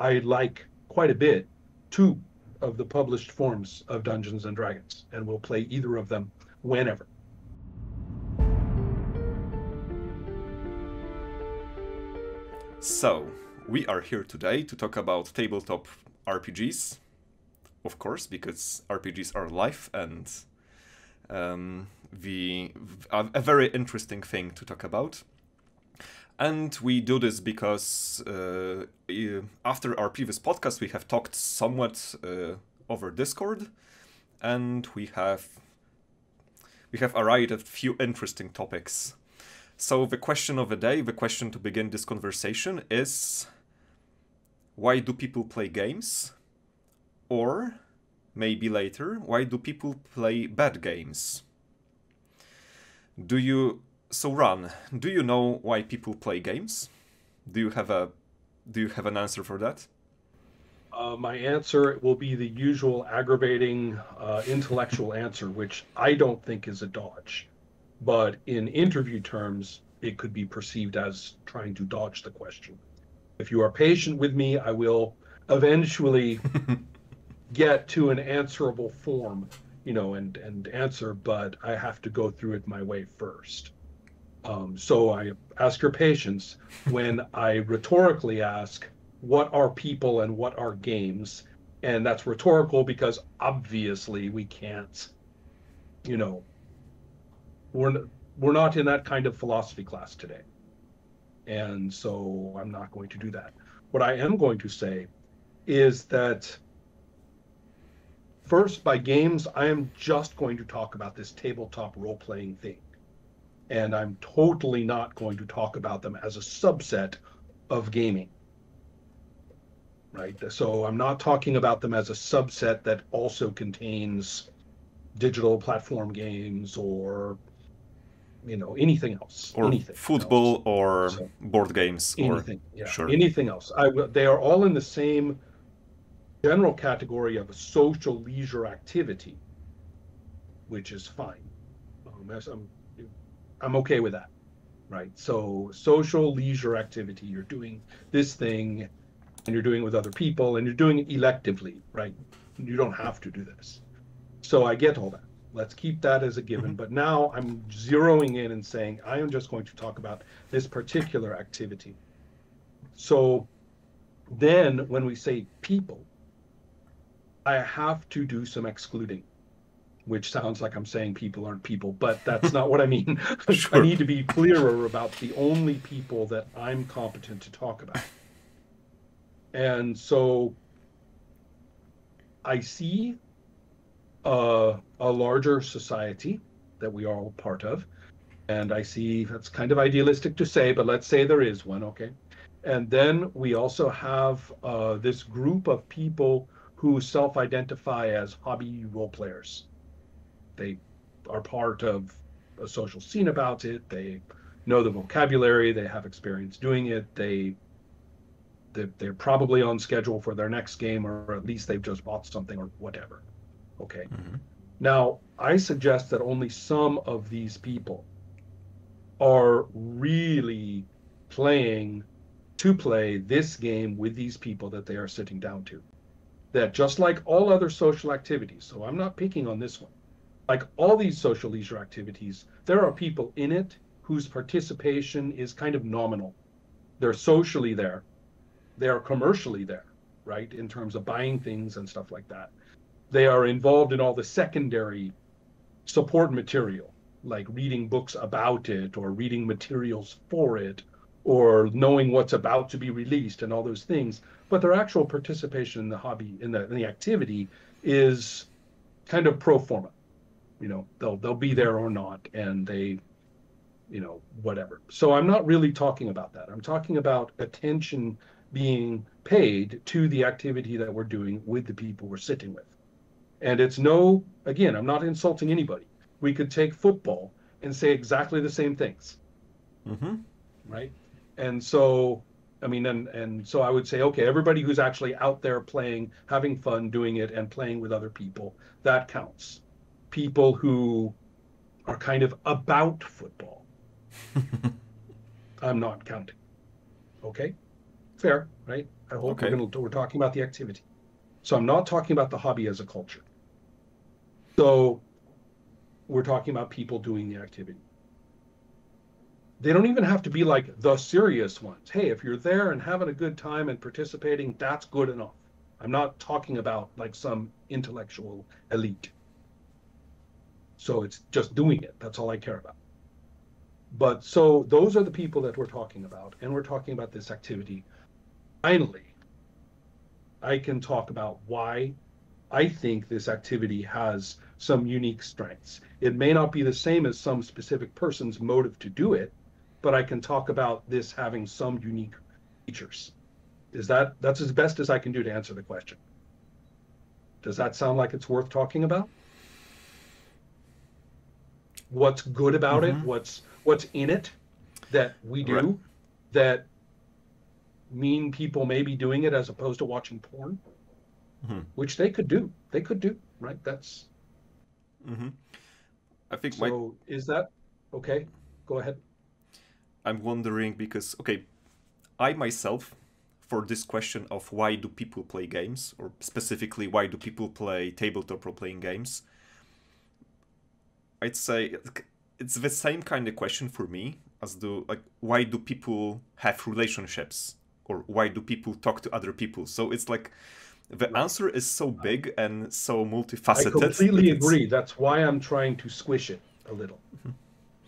I like quite a bit two of the published forms of Dungeons and Dragons, and we'll play either of them whenever. So, we are here today to talk about tabletop RPGs, of course, because RPGs are life and a very interesting thing to talk about. And we do this because after our previous podcast, we have talked somewhat over Discord, and we have arrived at a few interesting topics. So the question of the day, the question to begin this conversation is, why do people play games? Or, maybe later, why do people play bad games? So Ran, do you know why people play games? Do you have an answer for that? My answer will be the usual aggravating intellectual answer, which I don't think is a dodge. But in interview terms, it could be perceived as trying to dodge the question. If you are patient with me, I will eventually get to an answerable form, and answer, but I have to go through it my way first. So I ask your patience when I rhetorically ask, what are people and what are games? And that's rhetorical because obviously we can't, you know, we're not in that kind of philosophy class today. And so I'm not going to do that. What I am going to say is that first, by games, I am just going to talk about this tabletop role-playing thing. And I'm totally not going to talk about them as a subset of gaming. Right? So I'm not talking about them as a subset that also contains digital platform games or anything else, Or anything else. football or So board games or anything, yeah, sure. anything else. They are all in the same general category of a social leisure activity, which is fine. I'm okay with that, right? So social leisure activity, you're doing this thing and you're doing it with other people and you're doing it electively, right? You don't have to do this. So I get all that. Let's keep that as a given. But now I'm zeroing in and saying, I am just going to talk about this particular activity. So then when we say people, I have to do some excluding, which sounds like I'm saying people aren't people, but that's not what I mean. I Sure. need to be clearer about the only people that I'm competent to talk about. And so I see a larger society that we are all part of. And I see that's kind of idealistic to say, but let's say there is one, okay? And then we also have this group of people who self-identify as hobby role players. They are part of a social scene about it. They know the vocabulary. They have experience doing it. They're probably on schedule for their next game, or at least they've just bought something or whatever. Okay. Mm-hmm. Now, I suggest that only some of these people are really playing to play this game with these people that they are sitting down to. That just like all other social activities, so I'm not picking on this one, like all these social leisure activities, there are people in it whose participation is kind of nominal. They're socially there, they're commercially there, right? In terms of buying things and stuff like that. They are involved in all the secondary support material, like reading books about it or reading materials for it or knowing what's about to be released and all those things. But their actual participation in the hobby, in the activity, is kind of pro forma. They'll be there or not, and they, whatever. So I'm not really talking about that. I'm talking about attention being paid to the activity that we're doing with the people we're sitting with. And it's again, I'm not insulting anybody. We could take football and say exactly the same things. Mm-hmm. Right? And so, I mean, and so I would say, okay, everybody who's actually out there playing, having fun doing it and playing with other people, that counts. People who are kind of about football, I'm not counting. Okay? Fair, right? I hope Okay. we're talking about the activity. So I'm not talking about the hobby as a culture. So we're talking about people doing the activity. They don't even have to be like the serious ones. Hey, if you're there and having a good time and participating, that's good enough. I'm not talking about like some intellectual elite. So it's just doing it. That's all I care about. But so those are the people that we're talking about. And we're talking about this activity. Finally, I can talk about why I think this activity has some unique strengths. It may not be the same as some specific person's motive to do it, but I can talk about this having some unique features. That's as best as I can do to answer the question. Does that sound like it's worth talking about? What's good about it? Mm-hmm. What's in it that we Right. do that mean people may be doing it as opposed to watching porn, Mm-hmm. which they could do. They could do, right? That's Mm-hmm. I think my so is that okay? Go ahead. I'm wondering because okay, I myself, for this question of why do people play games, or specifically why do people play tabletop role playing games, I'd say it's the same kind of question for me as the like why do people have relationships or why do people talk to other people. So it's like the Right. answer is so I, big and so I multifaceted that completely it's agree. That's why I'm trying to squish it a little.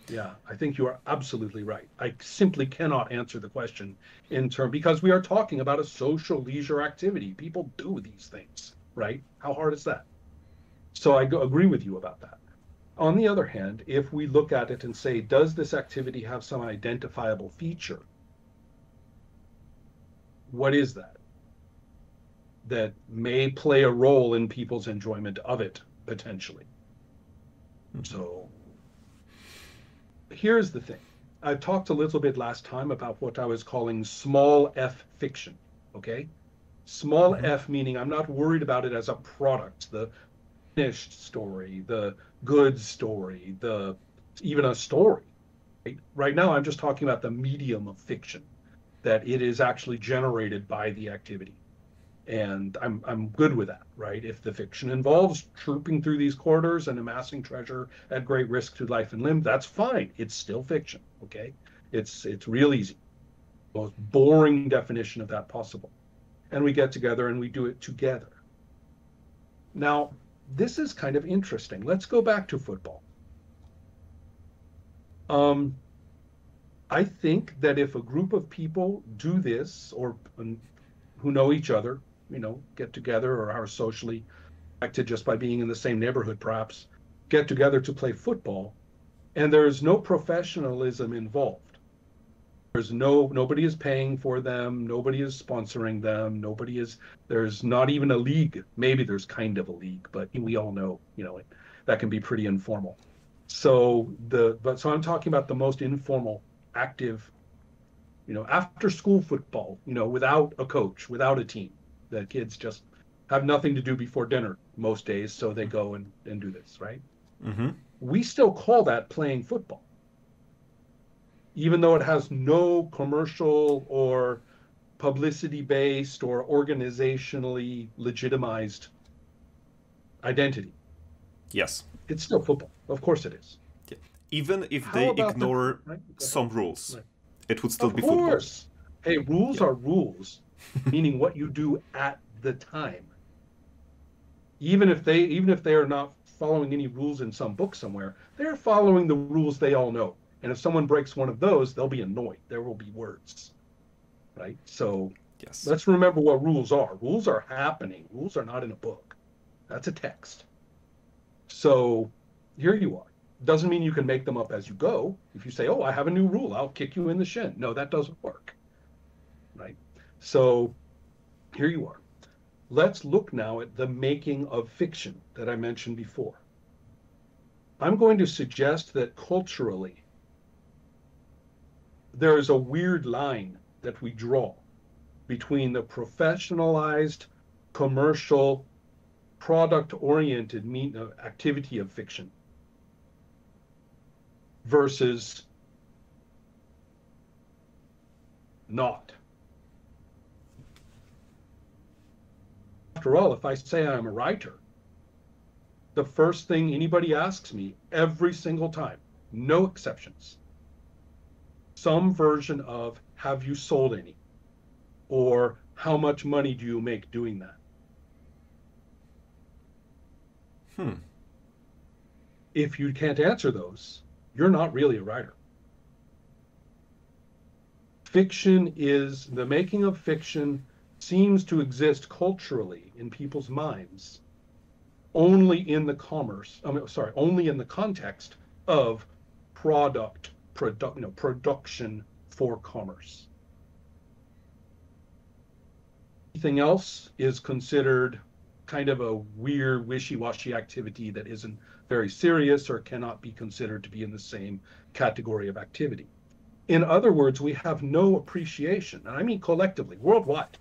Yeah, I think you are absolutely right. I simply cannot answer the question in term because we are talking about a social leisure activity. People do these things, right? How hard is that? So agree with you about that. On the other hand, if we look at it and say, does this activity have some identifiable feature? What is that that may play a role in people's enjoyment of it potentially? So here's the thing. I talked a little bit last time about what I was calling small f fiction. Okay. Small mm-hmm. f meaning I'm not worried about it as a product, the finished story, the good story, the even a story. Right now, I'm just talking about the medium of fiction, that it is actually generated by the activity. And I'm good with that, right? If the fiction involves trooping through these corridors and amassing treasure at great risk to life and limb, that's fine. It's still fiction, okay? It's real easy. Most boring definition of that possible. And we get together and we do it together. Now, this is kind of interesting. Let's go back to football. Um, I think that if a group of people do this or who know each other, get together or are socially connected just by being in the same neighborhood, perhaps, get together to play football, and there's no professionalism involved. Nobody is paying for them, nobody is sponsoring them, there's not even a league. Maybe there's kind of a league, but we all know, that can be pretty informal. So I'm talking about the most informal, active, after school football, without a coach, without a team. The kids just have nothing to do before dinner most days, so they go and do this, right? Mm-hmm. We still call that playing football, even though it has no commercial or publicity based or organizationally legitimized identity. Yes. It's still football. Of course it is. Yeah. Even if How they about the ignore right? Go ahead. some rules, Right. it would still Of be football. course. Hey, rules Yeah. are rules, meaning what you do at the time. Even if they are not following any rules in some book somewhere, they're following the rules they all know. And if someone breaks one of those, they'll be annoyed. There will be words, right? So Yes. let's remember what rules are. Rules are happening. Rules are not in a book. That's a text. So here you are. Doesn't mean you can make them up as you go. If you say, "Oh, I have a new rule, I'll kick you in the shin." No, that doesn't work, right? So here you are. Let's look now at the making of fiction that I mentioned before. I'm going to suggest that culturally, there is a weird line that we draw between the professionalized, commercial, product oriented activity of fiction versus not. After all, if I say I'm a writer, the first thing anybody asks me every single time, no exceptions, some version of, have you sold any? Or how much money do you make doing that? If you can't answer those, you're not really a writer. Fiction is, the making of fiction seems to exist culturally in people's minds only in the only in the context of production for commerce. Anything else is considered kind of a weird, wishy-washy activity that isn't very serious or cannot be considered to be in the same category of activity. In other words, we have no appreciation, and I mean collectively, worldwide.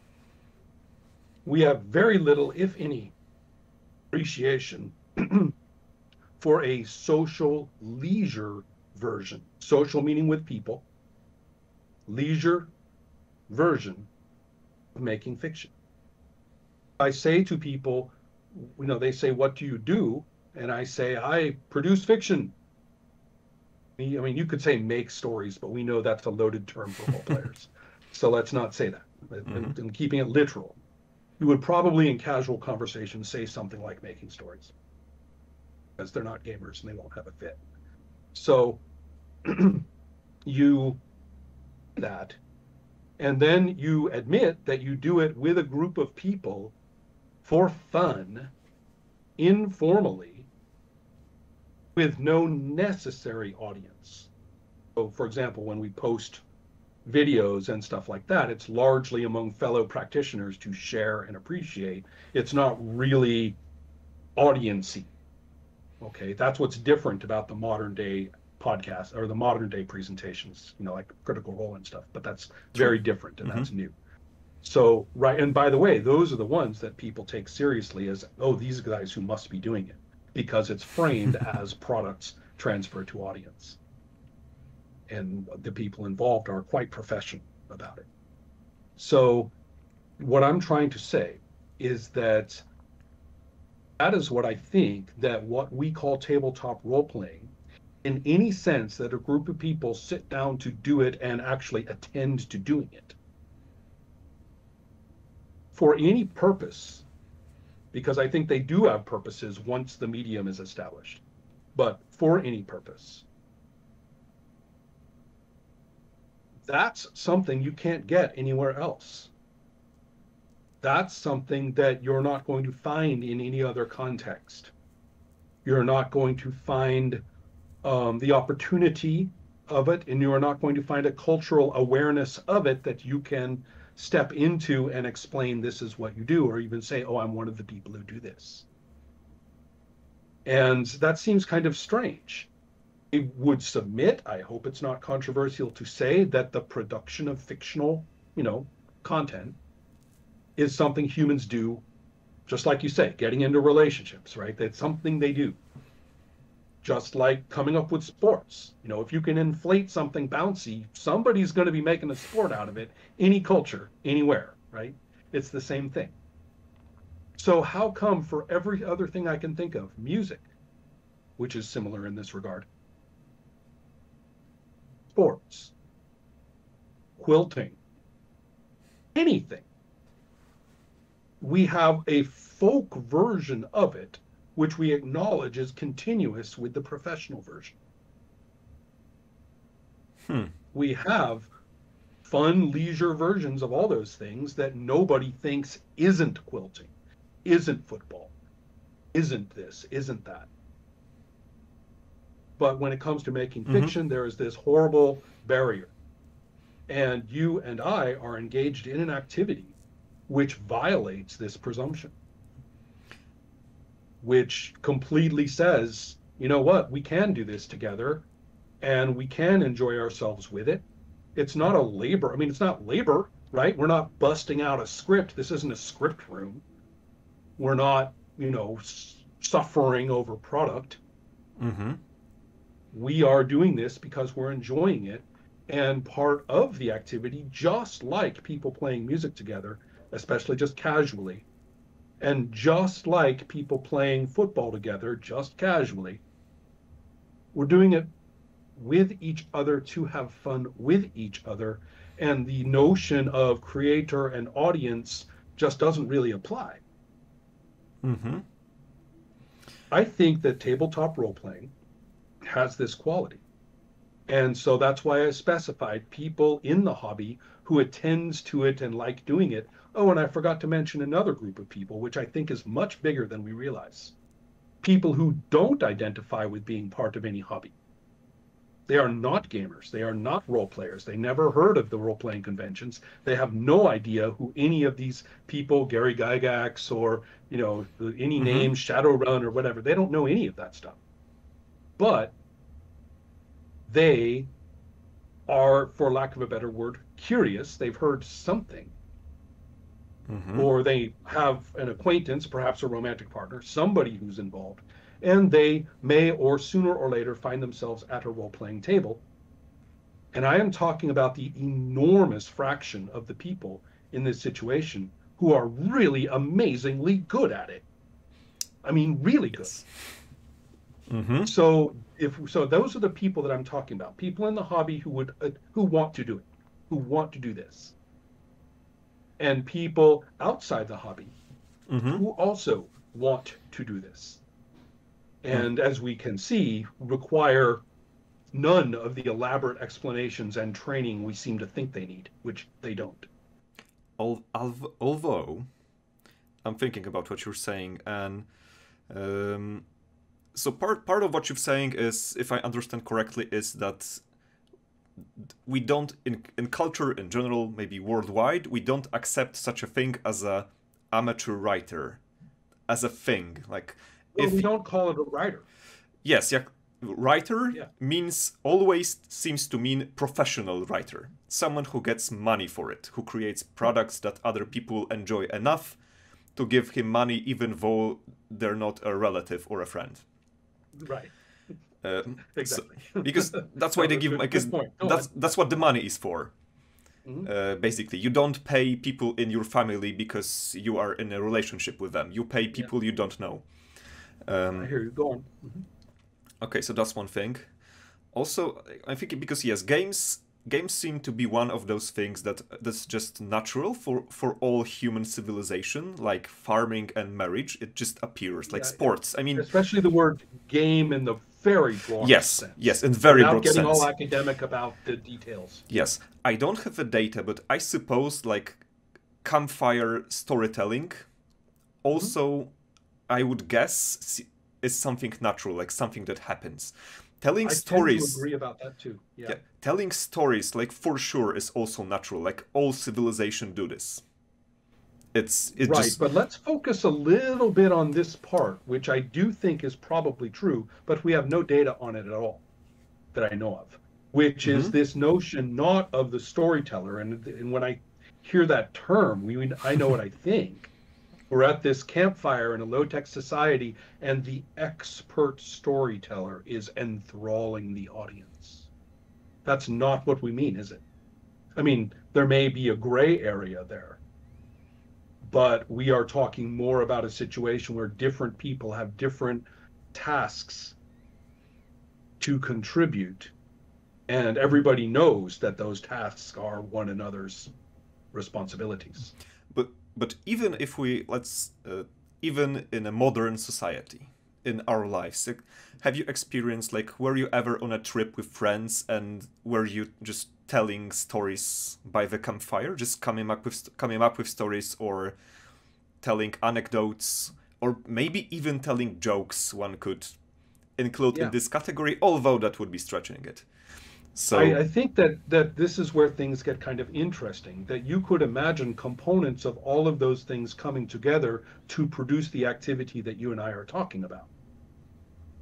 We have very little, if any, appreciation for a social leisure version. Social meaning with people, leisure version of making fiction. I say to people, they say, what do you do? And I say, I produce fiction. I mean, you could say make stories, but we know that's a loaded term for role players. So let's not say that. And keeping it literal, you would probably in casual conversation say something like making stories, because they're not gamers and they won't have a fit. So you do that, and then you admit that you do it with a group of people for fun, informally, with no necessary audience. So, for example, when we post videos and stuff like that, it's largely among fellow practitioners to share and appreciate. It's not really audience-y. Okay, that's what's different about the modern day podcast or the modern day presentations, like Critical Role and stuff, but that's very different and that's new. So, right, and by the way, those are the ones that people take seriously as, oh, these guys who must be doing it, because it's framed as products transferred to audience. And the people involved are quite professional about it. So what I'm trying to say is that is what I think that what we call tabletop role-playing, in any sense that a group of people sit down to do it and actually attend to doing it, for any purpose, because I think they do have purposes once the medium is established, but for any purpose, that's something you can't get anywhere else. That's something that you're not going to find in any other context. You're not going to find the opportunity of it, and you are not going to find a cultural awareness of it that you can step into and explain this is what you do, or even say, oh, I'm one of the people who do this. And that seems kind of strange. I would submit, I hope it's not controversial to say, that the production of fictional, content is something humans do, just like you say, getting into relationships, right? That's something they do. Just like coming up with sports. If you can inflate something bouncy, somebody's going to be making a sport out of it, any culture, anywhere, right? It's the same thing. So how come for every other thing I can think of, music, which is similar in this regard, sports, quilting, anything, we have a folk version of it, which we acknowledge is continuous with the professional version. We have fun leisure versions of all those things that nobody thinks isn't quilting, isn't football, isn't this, isn't that. But when it comes to making fiction, there is this horrible barrier. And you and I are engaged in an activity which violates this presumption, which completely says, you know what, we can do this together and we can enjoy ourselves with it. It's not a labor. I mean, it's not labor, right? We're not busting out a script. This isn't a script room. We're not, suffering over product. We are doing this because we're enjoying it. And part of the activity, just like people playing music together, especially just casually, And just like people playing football together, just casually, we're doing it with each other to have fun with each other. And the notion of creator and audience just doesn't really apply. Mm-hmm. I think that tabletop role playing has this quality. And so that's why I specified people in the hobby who attends to it and like doing it. Oh, and I forgot to mention another group of people, which I think is much bigger than we realize. People who don't identify with being part of any hobby. They are not gamers. They are not role players. They never heard of the role playing conventions. They have no idea who any of these people, Gary Gygax or, any Mm-hmm. name, Shadowrun or whatever. They don't know any of that stuff. But they are, for lack of a better word, curious. They've heard something, Mm-hmm. or they have an acquaintance, perhaps a romantic partner, somebody who's involved, and they may, or sooner or later, find themselves at a role playing table. And I am talking about the enormous fraction of the people in this situation who are really amazingly good at it. I mean, really good. Yes. Mm-hmm. So those are the people that I'm talking about. People in the hobby who want to do it, who want to do this. And people outside the hobby Mm-hmm. who also want to do this. Mm. And as we can see, require none of the elaborate explanations and training we seem to think they need, which they don't. Although I'm thinking about what you're saying, and so part of what you're saying is, if I understand correctly, is that we don't in culture in general, maybe worldwide, we don't accept such a thing as a amateur writer, as a thing. Like, Well, if we don't call it a writer. yes, yeah, writer Yeah. means always seems to mean professional writer, someone who gets money for it, who creates products that other people enjoy enough to give him money, even though they're not a relative or a friend. Right. Uh, Exactly. because that's why they give, because good point. that's what the money is for. Mhm. Basically, you don't pay people in your family because you are in a relationship with them. You pay people you don't know. I hear you going. Okay, so that's one thing. Also, I think because yes, games seem to be one of those things that's just natural for all human civilization, like farming and marriage. It just appears like Yeah, sports. I mean, especially the word game in the very broad yes, sense. in very Without broad getting all sense. academic about the details. Yes, I don't have the data, but I suppose like campfire storytelling also, I would guess, is something natural, like something that happens. Telling I tend to stories, agree about that too. Yeah. telling stories, like for sure, is also natural. Like all civilization do this. It Right, just but let's focus a little bit on this part, which I do think is probably true, but we have no data on it at all that I know of, which is Mhm. this notion not of the storyteller. And when I hear that term, I know what I think. We're at this campfire in a low-tech society, and the expert storyteller is enthralling the audience. That's not what we mean, is it? I mean, there may be a gray area there, but we are talking more about a situation where different people have different tasks to contribute, and everybody knows that those tasks are one another's responsibilities. but even if we let's even in a modern society in our lives, like, have you experienced like were you ever on a trip with friends and were you just telling stories by the campfire, just coming up with stories or telling anecdotes or maybe even telling jokes one could include in Yeah. this category, although that would be stretching it. I, So I think that this is where things get kind of interesting, that you could imagine components of all of those things coming together to produce the activity that you and I are talking about.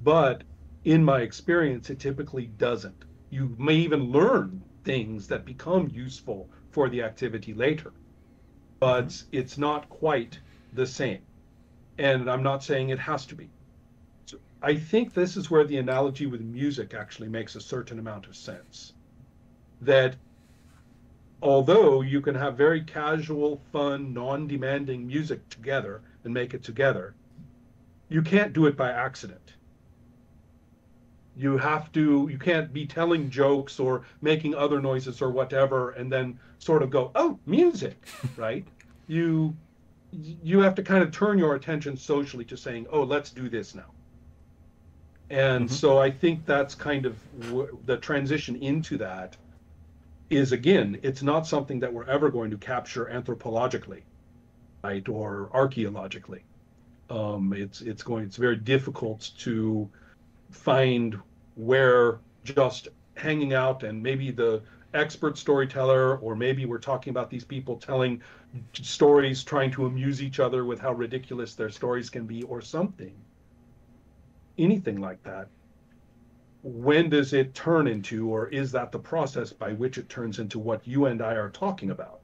But in my experience, it typically doesn't. You may even learn things that become useful for the activity later, mhm. but it's not quite the same. And I'm not saying it has to be. So I think this is where the analogy with music actually makes a certain amount of sense. That although you can have very casual, fun, non-demanding music together and make it together, you can't do it by accident. You can't be telling jokes or making other noises or whatever and then sort of go, oh, music, right? You you have to kind of turn your attention socially to saying, oh, let's do this now. And Hmm. so I think that's kind of the transition into that is, again, it's not something that we're ever going to capture anthropologically, right, or archaeologically. It's very difficult to find where just hanging out and maybe the expert storyteller, or maybe we're talking about these people telling stories, trying to amuse each other with how ridiculous their stories can be, or something, anything like that. When does it turn into, or is that the process by which it turns into what you and I are talking about?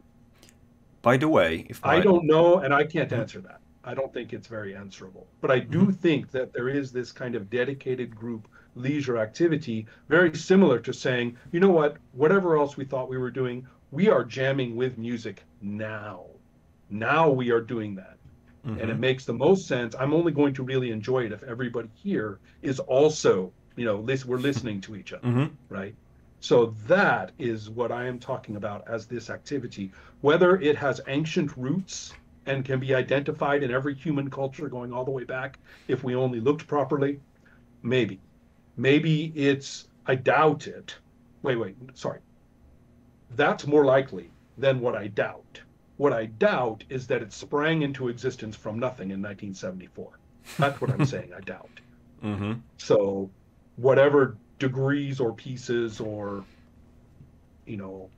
By the way, if I my don't know, and I can't Mhm. answer that. I don't think it's very answerable. But I Mhm. do think that there is this kind of dedicated group leisure activity, very similar to saying, you know what, whatever else we thought we were doing, we are jamming with music now. Now we are doing that. And it Mhm. makes the most sense. I'm only going to really enjoy it if everybody here is also, we're listening to each other, Mhm. right? So that is what I am talking about as this activity. Whether it has ancient roots and can be identified in every human culture going all the way back, if we only looked properly, maybe. Maybe I doubt it. Wait, sorry. That's more likely than what I doubt. What I doubt is that it sprang into existence from nothing in 1974. That's what I'm saying, I doubt. Mhm. So, whatever degrees or pieces or,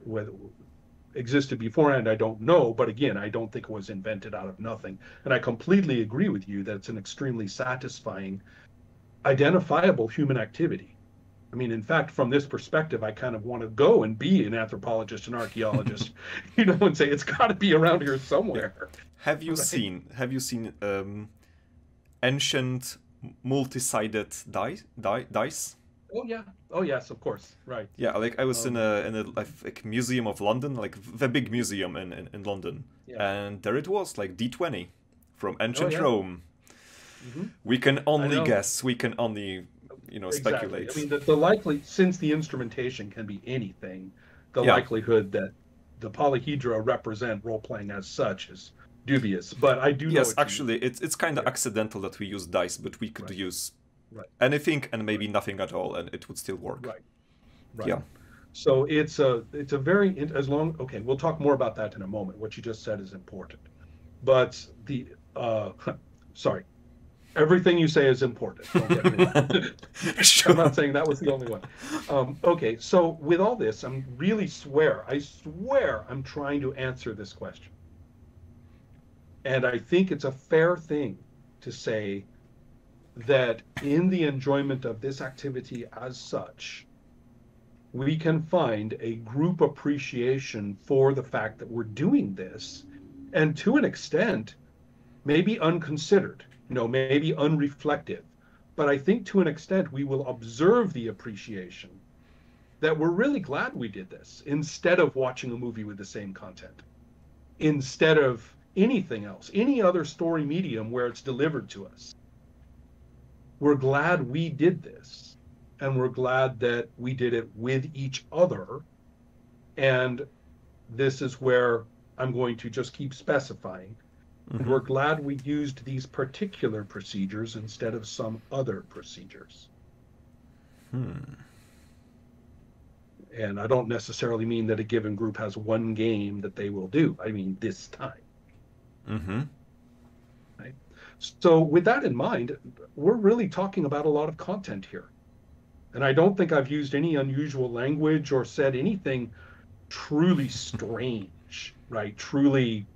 whether existed beforehand, I don't know. But again, I don't think it was invented out of nothing. And I completely agree with you that it's an extremely satisfying, identifiable human activity. I mean, in fact, from this perspective, I kind of want to go and be an anthropologist and archaeologist, and say it's got to be around here Yeah. somewhere, right? Have you seen ancient multi-sided dice? Oh yeah, oh yes, of course, right. Yeah, like I was Um, in a like museum of London, like the big museum in London, yeah. and there it was, like D20 from Oh ancient yeah. Rome. Hmm. We can I only know. guess. We can only, Exactly. I speculate. mean, the likely, since the instrumentation can be anything, the Yeah. likelihood that the polyhedra represent role playing as such is dubious. But I do know Yes, what you mean. actually, it's kind of Yeah. accidental that we use dice, but we could Right. use Right. anything and Right. maybe nothing at all, and it would still work. Right. Right. Yeah. So it's a very as long. Okay, we'll talk more about that in a moment. What you just said is important, but sorry, everything you say is important. Don't get me wrong. I'm not Sure. saying that was the only one. Okay, so with all this, I swear I'm trying to answer this question. And I think it's a fair thing to say that in the enjoyment of this activity as such, we can find a group appreciation for the fact that we're doing this. And to an extent, maybe unconsidered, maybe unreflective. But I think to an extent, we will observe the appreciation that we're really glad we did this instead of watching a movie with the same content, instead of anything else, any other story medium where it's delivered to us. We're glad we did this. And we're glad that we did it with each other. And this is where I'm going to just keep specifying. And Hmm. we're glad we used these particular procedures instead of some other procedures. Hmm. And I don't necessarily mean that a given group has one game that they will do. I mean, this time, Hmm. right? So, with that in mind, we're really talking about a lot of content here. And I don't think I've used any unusual language or said anything truly strange, right? Truly,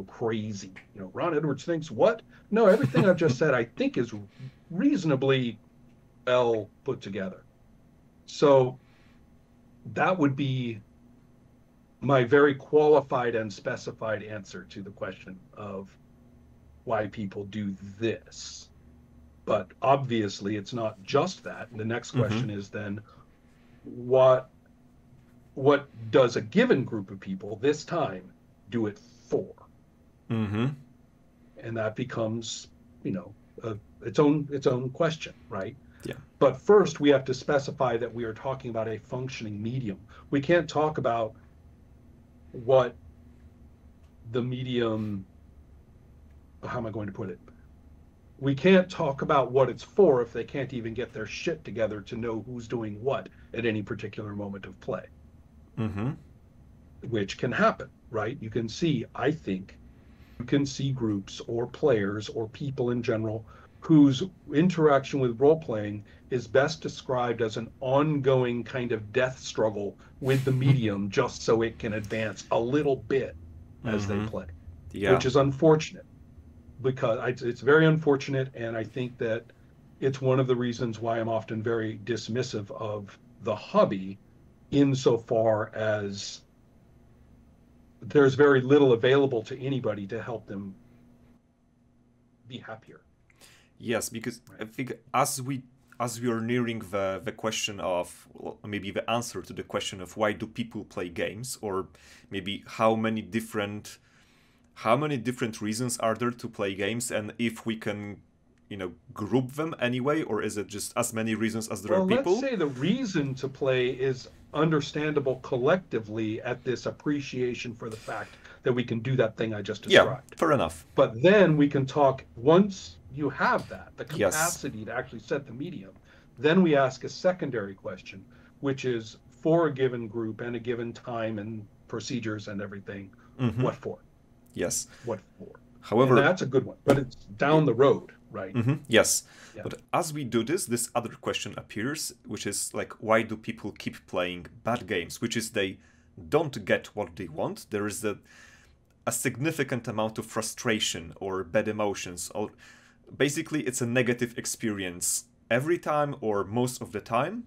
crazy. Ron Edwards thinks what? No, everything I've just said, I think is reasonably well put together. So that would be my very qualified and specified answer to the question of why people do this. But obviously, it's not just that. The next Hmm. question is then what what does a given group of people this time do it for? Mm-hmm. And that becomes, you know, its own question, right? Yeah. But first, we have to specify that we are talking about a functioning medium. We can't talk about what the medium, how am I going to put it? We can't talk about what it's for if they can't even get their shit together to know who's doing what at any particular moment of play, Mm-hmm. which can happen, right? You can see, I think, you can see groups or players or people in general whose interaction with role playing is best described as an ongoing kind of death struggle with the medium just so it can advance a little bit as they Mm-hmm. play, Yeah. which is unfortunate because it's very unfortunate. And I think that it's one of the reasons why I'm often very dismissive of the hobby insofar as there's very little available to anybody to help them be happier. Yes, because Right. I think as we are nearing the question of, well, maybe the answer to the question of why do people play games, or maybe how many different reasons are there to play games, and if we can, group them anyway, or is it just as many reasons as there are Well, let's people? say the reason to play is understandable collectively at this appreciation for the fact that we can do that thing I just Yeah, described. fair enough. But then we can talk, once you have that, the Yes. capacity to actually set the medium, then we ask a secondary question, which is for a given group and a given time and procedures and everything, Mm-hmm. what for? Yes. What for? And However, that's a good one, but it's down the road, right? yes. Yeah. But as we do this other question appears, which is like, why do people keep playing bad games? Which is they don't get what they want. There is a significant amount of frustration or bad emotions, or basically it's a negative experience every time or most of the time,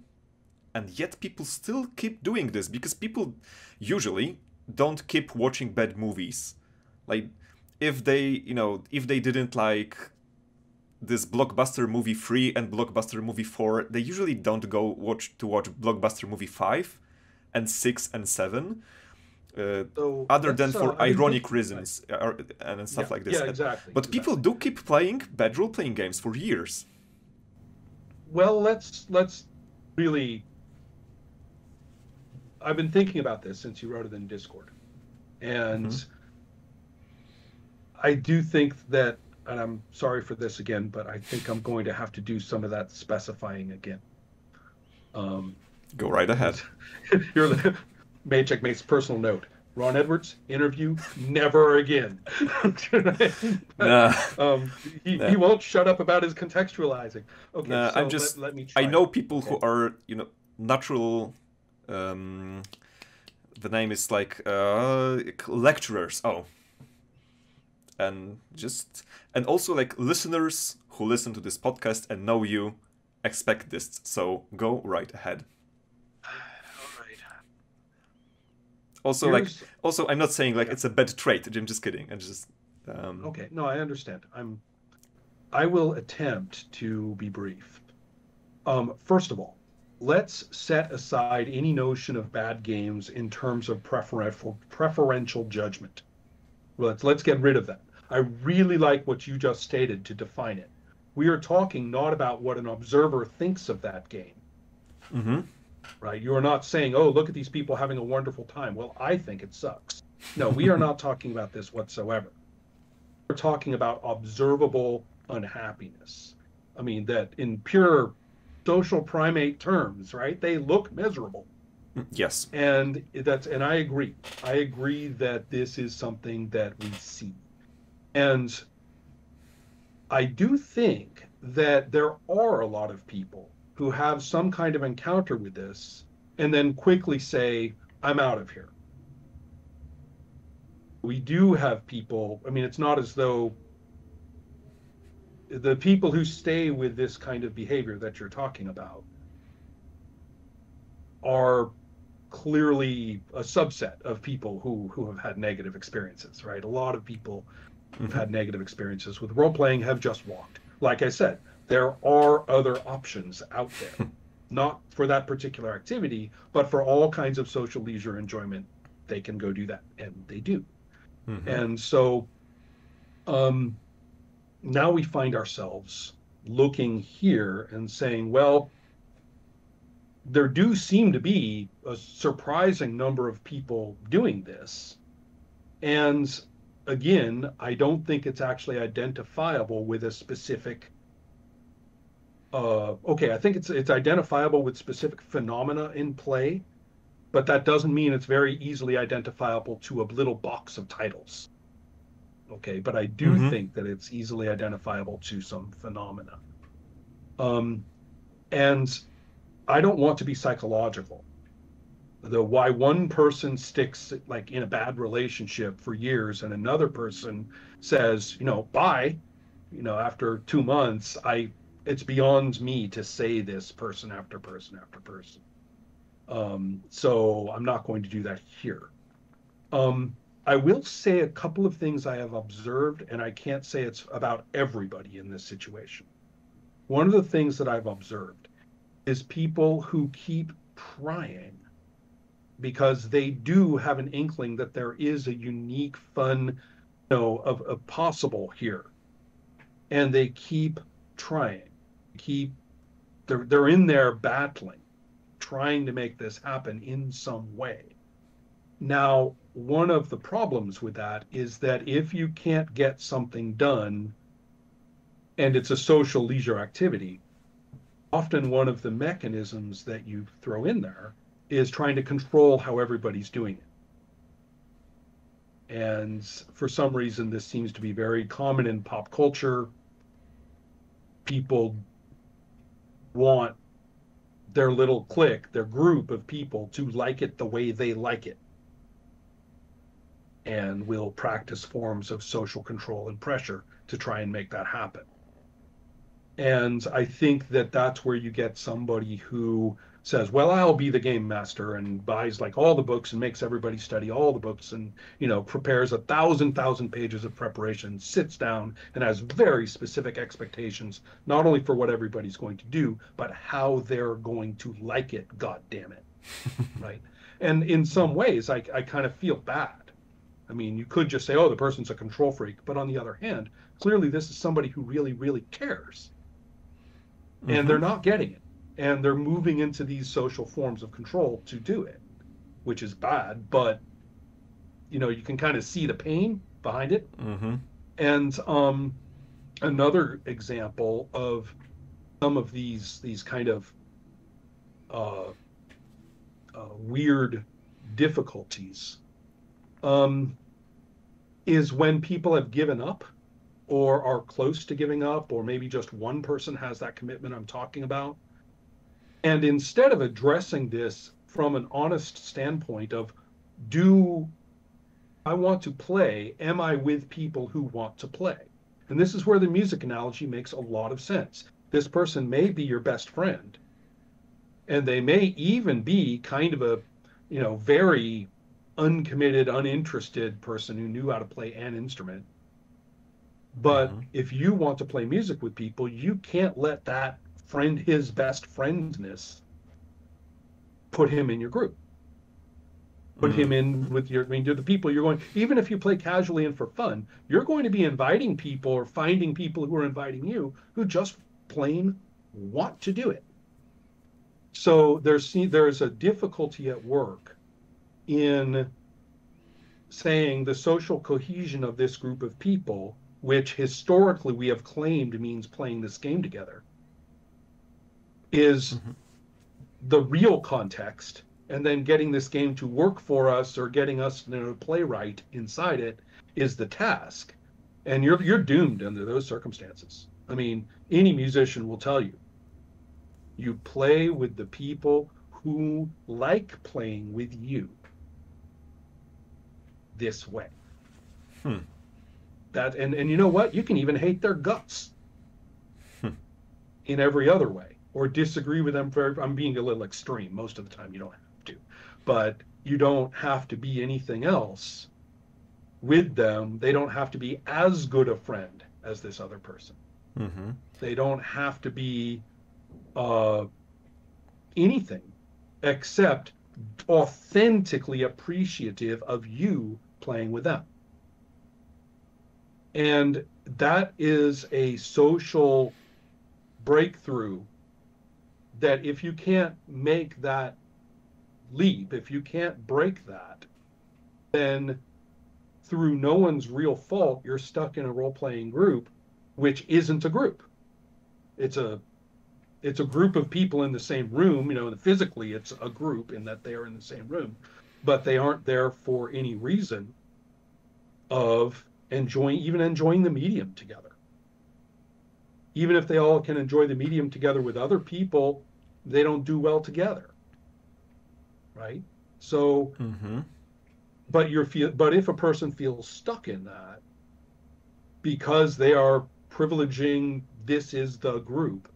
and yet people still keep doing this because people usually don't keep watching bad movies. Like, if they didn't like this blockbuster movie 3 and blockbuster movie 4, they usually don't go watch blockbuster movie 5 and 6 and 7, So other than let's, for I've been ironic thinking, right? reasons, and Yeah, stuff like this. yeah, exactly, But people exactly. do keep playing bad role-playing games for years. Well, let's really. I've been thinking about this since you wrote it in Discord, and Mm-hmm. I do think that, and I'm sorry for this again, but I think I'm going to have to do some of that specifying again. Um, Go right ahead. you're the Maycheck makes personal note. Ron Edwards interview never again. But Nah, he nah, won't shut up about his contextualizing. Okay, nah. I'm so just. let me I try know that. people who Okay. are, natural. Um, the name is like lecturers. Oh, and also like listeners who listen to this podcast and know you expect this. So go right ahead. All right. Also, like, Here's I'm not saying like Yeah. it's a bad trait. I'm just kidding. I'm just. Okay. No, I understand. I will attempt to be brief. First of all, let's set aside any notion of bad games in terms of preferential judgment. Let's get rid of that. I really like what you just stated to define it. We are talking not about what an observer thinks of that game, Mm-hmm. right? You are not saying, "Oh, look at these people having a wonderful time." Well, I think it sucks. No, we are not talking about this whatsoever. We're talking about observable unhappiness. I mean, that in pure social primate terms, right? They look miserable. Yes. And I agree. I agree that this is something that we see. And I do think that there are a lot of people who have some kind of encounter with this and then quickly say, I'm out of here. We do have people, I mean, it's not as though the people who stay with this kind of behavior that you're talking about are clearly a subset of people who have had negative experiences, right? A lot of people who've Mm-hmm. had negative experiences with role playing have just walked. Like I said, there are other options out there. not for that particular activity, but for all kinds of social leisure enjoyment, they can go do that, and they do. Mm-hmm. And so um, now we find ourselves looking here and saying, well, there do seem to be a surprising number of people doing this. And again, I don't think it's actually identifiable with a specific okay, I think it's identifiable with specific phenomena in play, but that doesn't mean it's very easily identifiable to a little box of titles. Okay, but I do Mm-hmm. think that it's easily identifiable to some phenomena. Um, and I don't want to be psychological. The why one person sticks like in a bad relationship for years and another person says, bye, after 2 months, it's beyond me to say this person after person after person. So I'm not going to do that here. Um, I will say a couple of things I have observed, and I can't say it's about everybody in this situation. One of the things that I've observed is people who keep trying because they do have an inkling that there is a unique, fun, of possible here, and they keep trying, keep they're in there battling, trying to make this happen in some way. Now, one of the problems with that is that if you can't get something done and it's a social leisure activity, often one of the mechanisms that you throw in there is trying to control how everybody's doing it. And for some reason, this seems to be very common in pop culture. People want their little clique, their group of people to like it the way they like it, and will practice forms of social control and pressure to try and make that happen. And I think that that's where you get somebody who says, well, I'll be the game master, and buys like all the books and makes everybody study all the books, and prepares 1,000 pages of preparation, sits down and has very specific expectations, not only for what everybody's going to do, but how they're going to like it, god damn it. Right. And in some ways I kind of feel bad. I mean, you could just say, oh, the person's a control freak, but on the other hand, clearly this is somebody who really, really cares, and Mm-hmm. they're not getting it, and they're moving into these social forms of control to do it, which is bad, but you can kind of see the pain behind it. Mm-hmm. And another example of some of these kind of uh, weird difficulties um, is when people have given up or are close to giving up, or maybe just one person has that commitment I'm talking about. And instead of addressing this from an honest standpoint of, do I want to play? Am I with people who want to play? And this is where the music analogy makes a lot of sense. This person may be your best friend, and they may even be kind of a, very uncommitted, uninterested person who knew how to play an instrument. But Mm-hmm. if you want to play music with people, you can't let that friend, his best friendness, put him in your group. Put him in Mm-hmm. with your, I mean, to the people you're going, even if you play casually and for fun, you're going to be inviting people or finding people who are inviting you who just plain want to do it. So there's a difficulty at work in saying the social cohesion of this group of people, which historically we have claimed means playing this game together, is Mm-hmm. the real context, and then getting this game to work for us or getting us to play right inside it is the task. And you're doomed under those circumstances. I mean, any musician will tell you, you play with the people who like playing with you this way. Hmm. That and you know what? You can even hate their guts in every other way, or disagree with them. I'm being a little extreme. Most of the time you don't have to, but you don't have to be anything else with them. They don't have to be as good a friend as this other person. Mm-hmm. They don't have to be uh anything except authentically appreciative of you playing with them. And that is a social breakthrough that if you can't make that leap, if you can't break that, then through no one's real fault, you're stuck in a role-playing group, which isn't a group. It's a group of people in the same room. Physically it's a group in that they are in the same room, but they aren't there for any reason of enjoying the medium together. Even if they all can enjoy the medium together with other people, they don't do well together, right? So, but if a person feels stuck in that because they are privileging this is the group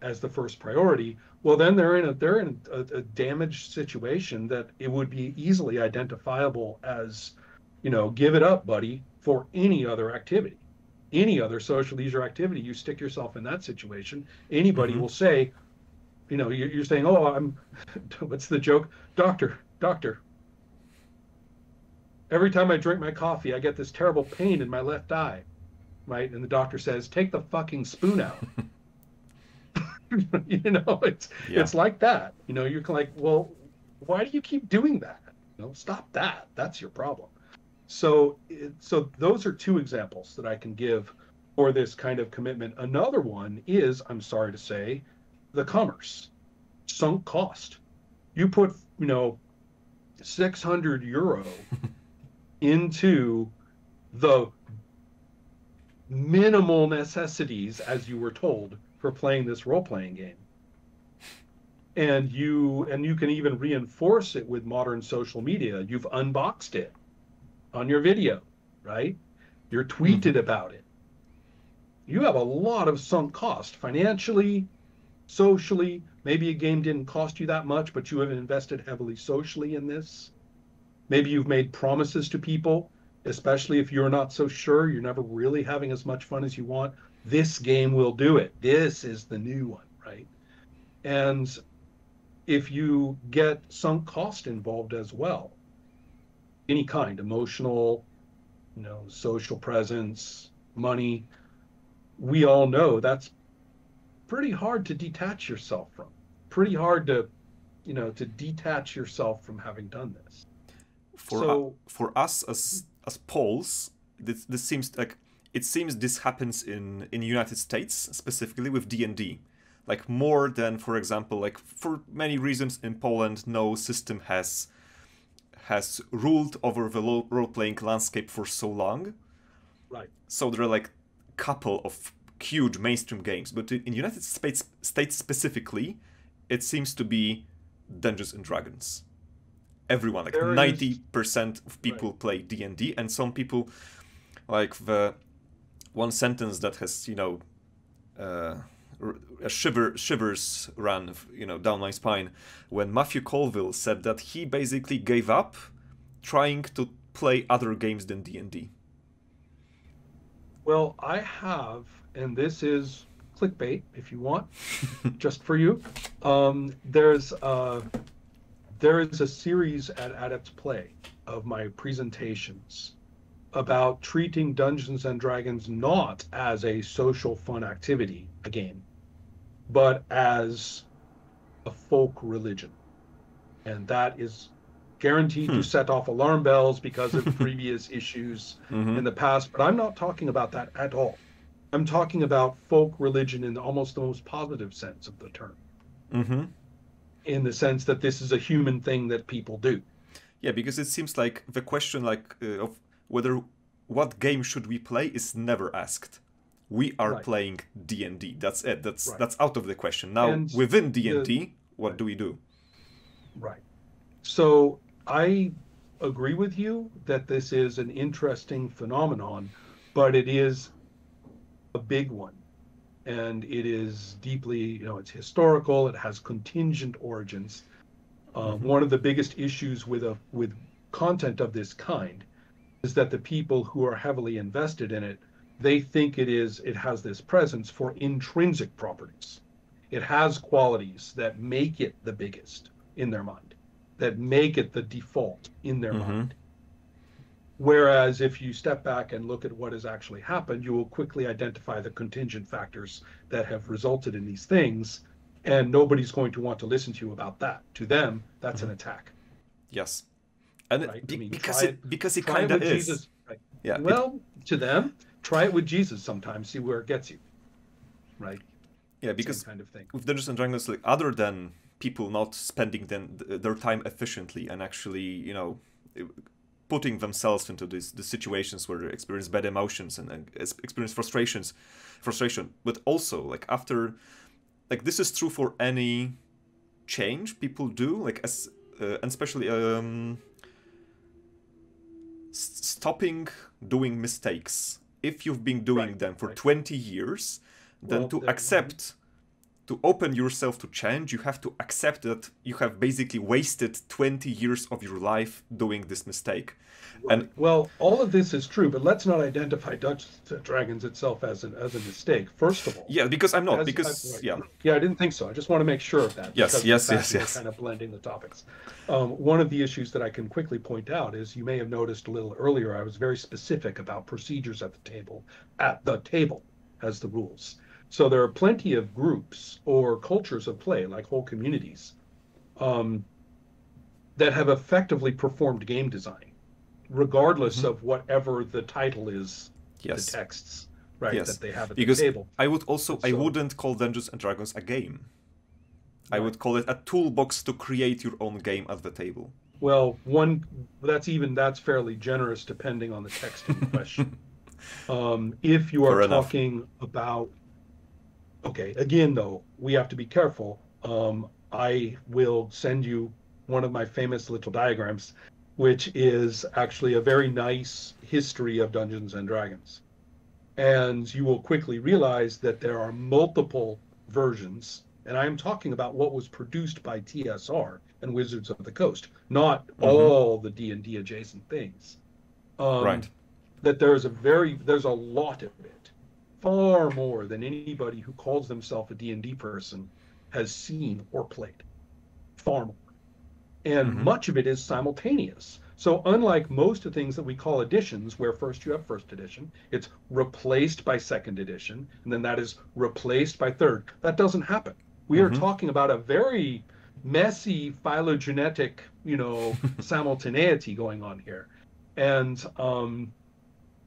as the first priority, well, then they're in a damaged situation that it would be easily identifiable as, give it up, buddy, for any other activity, any other social leisure activity. You stick yourself in that situation, anybody will say, you're saying, oh, what's the joke? Doctor, every time I drink my coffee, I get this terrible pain in my left eye, right? And the doctor says, take the fucking spoon out. It's like that. You're like, well, why do you keep doing that? Stop that. That's your problem. So those are two examples that I can give for this kind of commitment. Another one is, I'm sorry to say, the commerce, sunk cost. You put, 600 euro into the minimal necessities, as you were told, for playing this role-playing game. And you can even reinforce it with modern social media. You've unboxed it on your video, right? You're tweeted about it. You have a lot of sunk cost financially, socially. Maybe a game didn't cost you that much, but you have invested heavily socially in this. Maybe you've made promises to people, especially if you're not so sure, you're never really having as much fun as you want. This game will do it. This is the new one, right? And if you get sunk cost involved as well, any kind, emotional, social presence, money, we all know that's pretty hard to detach yourself from. Pretty hard to detach yourself from having done this. For us as Poles, this seems like this happens in the United States, specifically with D&D. Like more than, for example, like for many reasons in Poland, no system has ruled over the role-playing landscape for so long. Right. So there are like a couple of huge mainstream games, but in the United States specifically, it seems to be Dungeons and Dragons. Everyone, like 90% of people play D&D, and some people, like the one sentence that has, a shivers ran, down my spine when Matthew Colville said that he basically gave up trying to play other games than D&D. Well, I have, and this is clickbait if you want, just for you. There is a series at Adepts Play of my presentations about treating Dungeons and Dragons not as a social fun activity, a game, but as a folk religion. And that is guaranteed to set off alarm bells because of previous issues in the past. But I'm not talking about that at all. I'm talking about folk religion in almost the most positive sense of the term. In the sense that this is a human thing that people do. Yeah, because it seems like the question of whether what game should we play is never asked. We are playing D&D. That's it. That's out of the question. Now, and within D&D, what do we do? Right. So I agree with you that this is an interesting phenomenon, but it is a big one. And it is deeply, it's historical. It has contingent origins. One of the biggest issues with content of this kind is that the people who are heavily invested in it, they think it has this presence for intrinsic properties. It has qualities that make it the biggest in their mind, that make it the default in their Mm-hmm. mind. Whereas if you step back and look at what has actually happened, you will quickly identify the contingent factors that have resulted in these things, and nobody's going to want to listen to you about that. To them, that's Mm-hmm. an attack, Yes, and right? I mean, because it try it kind of with is. Jesus. Right? Yeah, it Well, to them, try it with Jesus sometimes, see where it gets you, right? yeah Same because kind of thing. with Dungeons and Dragons, like other than people not spending their time efficiently and actually, putting themselves into the situations where they experience bad emotions and experience frustration, but also like after, like this is true for any change people do, like as and especially stopping doing mistakes. If you've been Right, doing them for right. 20 years, then Well, to there. accept, to open yourself to change, you have to accept that you have basically wasted 20 years of your life doing this mistake. And Right. Well, all of this is true, but let's not identify Dungeons and Dragons itself as a mistake. First of all, yeah, because I'm not, as because, right. yeah. Yeah, I didn't think so. I just want to make sure of that Yes, because of the yes, fact yes, that we're yes. kind of blending the topics. One of the issues that I can quickly point out is you may have noticed a little earlier, I was very specific about procedures at the table as the rules. So there are plenty of groups or cultures of play, like whole communities, um, that have effectively performed game design regardless Mm-hmm. of whatever the title is, the Yes, texts, right, yes. that they have at the Because table. And I so, wouldn't call Dungeons and Dragons a game. I right. would call it a toolbox to create your own game at the table. Well, that's fairly generous depending on the text in question. If you are Fair enough. talking about, okay, again, though, we have to be careful. I will send you one of my famous little diagrams, which is actually a very nice history of Dungeons and Dragons. And you will quickly realize that there are multiple versions. And I'm talking about what was produced by TSR and Wizards of the Coast, not Mm-hmm. all the D&D adjacent things. Right. Um, that there's a lot of it, far more than anybody who calls themselves a D&D person has seen or played, far more, and Mm-hmm. much of it is simultaneous. So unlike most of the things that we call editions, where first you have first edition, it's replaced by second edition, and then that is replaced by third. That doesn't happen. We are Mm-hmm. talking about a very messy phylogenetic, simultaneity going on here. And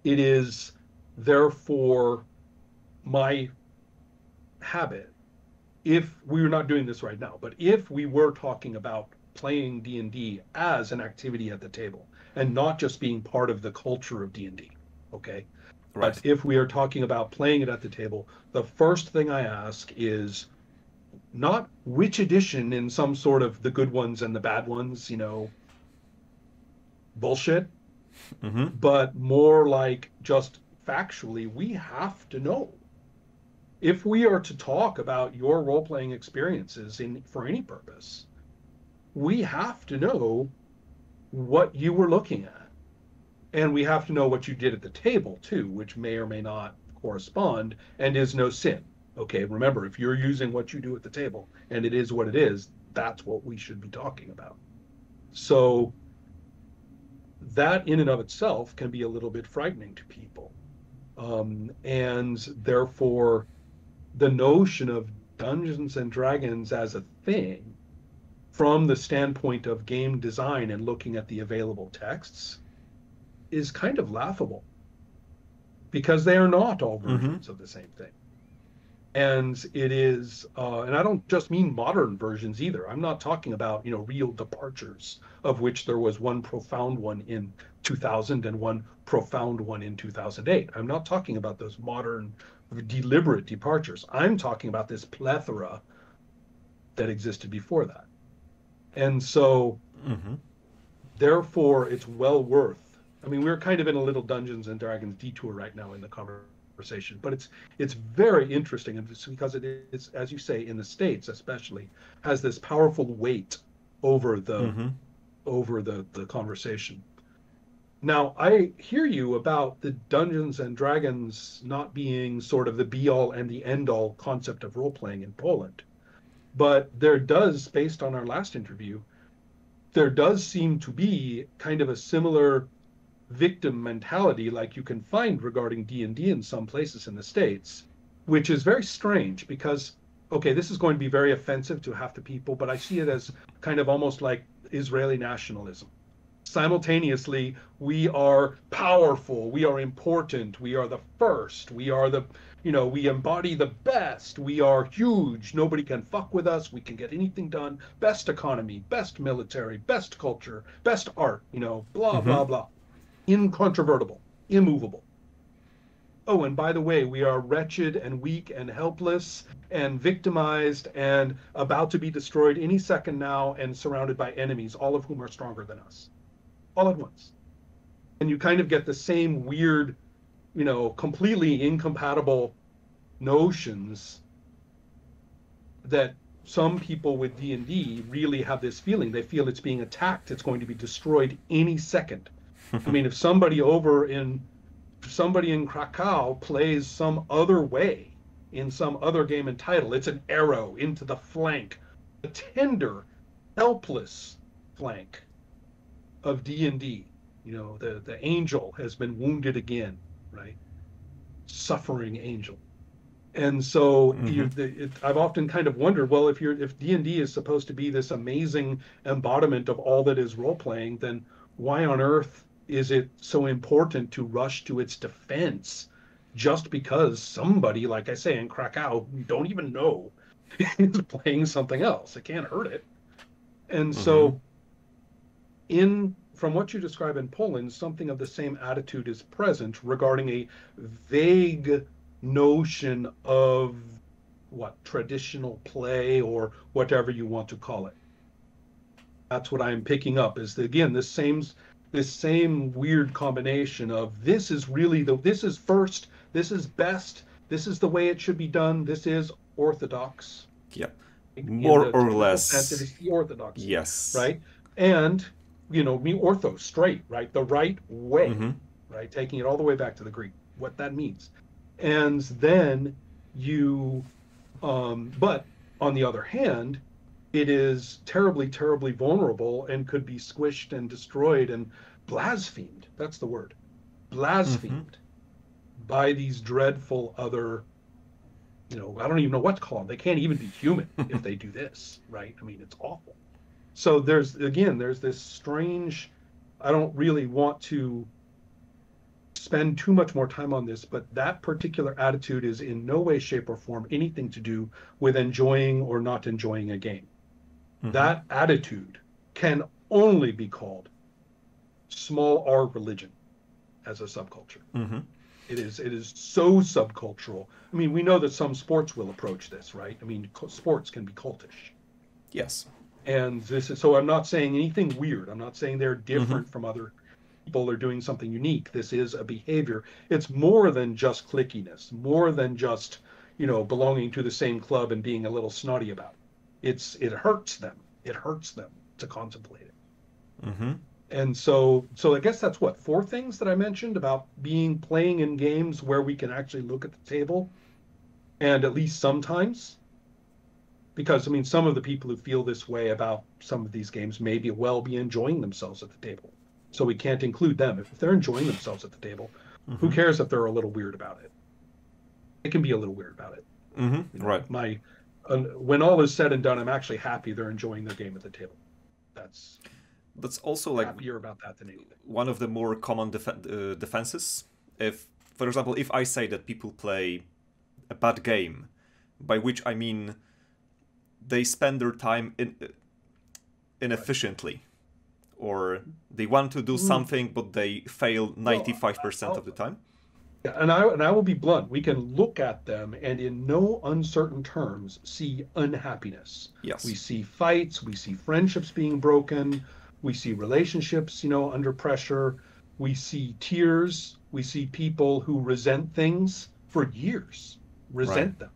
it is therefore my habit, if we were not doing this right now, but if we were talking about playing D&D as an activity at the table and not just being part of the culture of D&D, okay? But Right. if we are talking about playing it at the table, the first thing I ask is not which edition in some sort of the good ones and the bad ones, bullshit, Mm-hmm. but more like just factually, we have to know. If we are to talk about your role-playing experiences for any purpose, we have to know what you were looking at. And we have to know what you did at the table too, which may or may not correspond and is no sin. Okay, remember, if you're using what you do at the table and it is what it is, that's what we should be talking about. So that in and of itself can be a little bit frightening to people. And therefore, the notion of Dungeons and Dragons as a thing from the standpoint of game design and looking at the available texts is kind of laughable because they are not all Mm-hmm. versions of the same thing. And it is, and I don't just mean modern versions either. I'm not talking about, real departures, of which there was one profound one in 2000 and one profound one in 2008. I'm not talking about those modern deliberate departures. I'm talking about this plethora that existed before that. And so Mm-hmm. therefore it's well worth. I mean, we're kind of in a little Dungeons and Dragons detour right now in the conversation, but it's very interesting, and it's because it is, as you say, in the States especially, has this powerful weight over the Mm-hmm. the conversation. Now, I hear you about the Dungeons and Dragons not being sort of the be all and the end all concept of role playing in Poland. But there does, based on our last interview, there does seem to be kind of a similar victim mentality like you can find regarding D&D in some places in the States, which is very strange because, okay, this is going to be very offensive to half the people, but I see it as kind of almost like Israeli nationalism. Simultaneously, we are powerful, we are important, we are the first, we are the, we embody the best, we are huge, nobody can fuck with us, we can get anything done, best economy, best military, best culture, best art, blah, Mm-hmm. blah, blah. Incontrovertible, immovable. Oh, and by the way, we are wretched and weak and helpless and victimized and about to be destroyed any second now and surrounded by enemies, all of whom are stronger than us, all at once. And you kind of get the same weird, completely incompatible notions that some people with D&D really have this feeling. They feel it's being attacked, it's going to be destroyed any second. I mean, if somebody in Krakow plays some other way in some other game and title, it's an arrow into the flank, a tender, helpless flank of D&D. The angel has been wounded again, right? Suffering angel. And so I've often kind of wondered, well, if D&D is supposed to be this amazing embodiment of all that is role playing, then why on earth is it so important to rush to its defense just because somebody, like I say, in Krakow, you don't even know, is playing something else? It can't hurt it. And Mm-hmm. so from what you describe in Poland, something of the same attitude is present regarding a vague notion of what traditional play or whatever you want to call it. That's what I'm picking up is again this same weird combination of this is this is first, this is best, this is the way it should be done, this is orthodox. Yeah. In More the or typical sense, it less. is the orthodoxy, Yes. right? And me ortho, straight, right? The right way, Mm-hmm. right? Taking it all the way back to the Greek, what that means. And then but on the other hand, it is terribly, terribly vulnerable and could be squished and destroyed and blasphemed. That's the word. Mm-hmm. Blasphemed by these dreadful other, I don't even know what to call them. They can't even be human if they do this, right? I mean, it's awful. So there's this strange, I don't really want to spend too much more time on this, but that particular attitude is in no way, shape, or form anything to do with enjoying or not enjoying a game. Mm-hmm. That attitude can only be called small r religion as a subculture. Mm-hmm. It is so subcultural. I mean, we know that some sports will approach this, right? I mean, sports can be cultish. Yes. And this is so I'm not saying anything weird. I'm not saying they're Mm-hmm. different from other people are doing something unique. This is a behavior. It's more than just clickiness, more than just, belonging to the same club and being a little snotty about it. It hurts them. It hurts them to contemplate it. Mm-hmm. And so I guess that's what, four things that I mentioned about playing in games where we can actually look at the table and at least sometimes, because I mean, some of the people who feel this way about some of these games may be enjoying themselves at the table. So we can't include them. If they're enjoying themselves at the table, who Mm-hmm. cares if they're a little weird about it? They can be a little weird about it. Mm-hmm. Right. When all is said and done, I'm actually happy they're enjoying their game at the table. That's That's also like happier about that than anything. one of the more common defenses. If, for example, if I say that people play a bad game, by which I mean they spend their time inefficiently, or they want to do something but they fail 95% of the time. Yeah, and I will be blunt. We can look at them and in no uncertain terms see unhappiness. Yes. We see fights, we see friendships being broken, we see relationships, under pressure, we see tears, we see people who resent things for years, Right. resent them,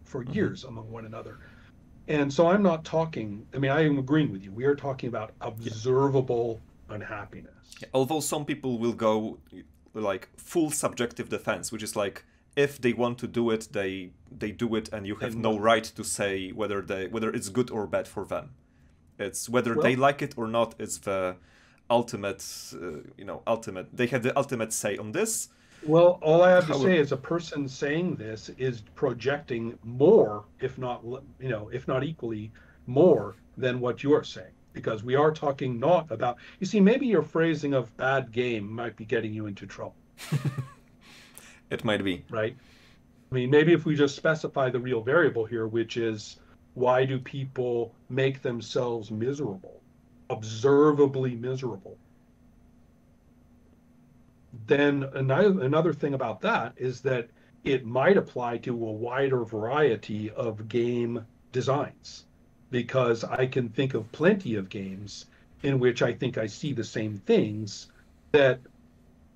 for years among one another. And so I'm not talking, I mean, I am agreeing with you. We are talking about observable unhappiness. Although some people will go like full subjective defense, which is like if they want to do it, they do it, and you have no right to say whether it's good or bad for them. It's whether they like it or not is the ultimate, ultimate. They have the ultimate say on this. Well, all I have to say is a person saying this is projecting more, if not equally more than what you are saying, because we are talking not about, you see, maybe your phrasing of bad game might be getting you into trouble. It might be. Right? I mean, maybe if we just specify the real variable here, which is why do people make themselves miserable, observably miserable? Then another thing about that is that it might apply to a wider variety of game designs, because I can think of plenty of games in which I think I see the same things that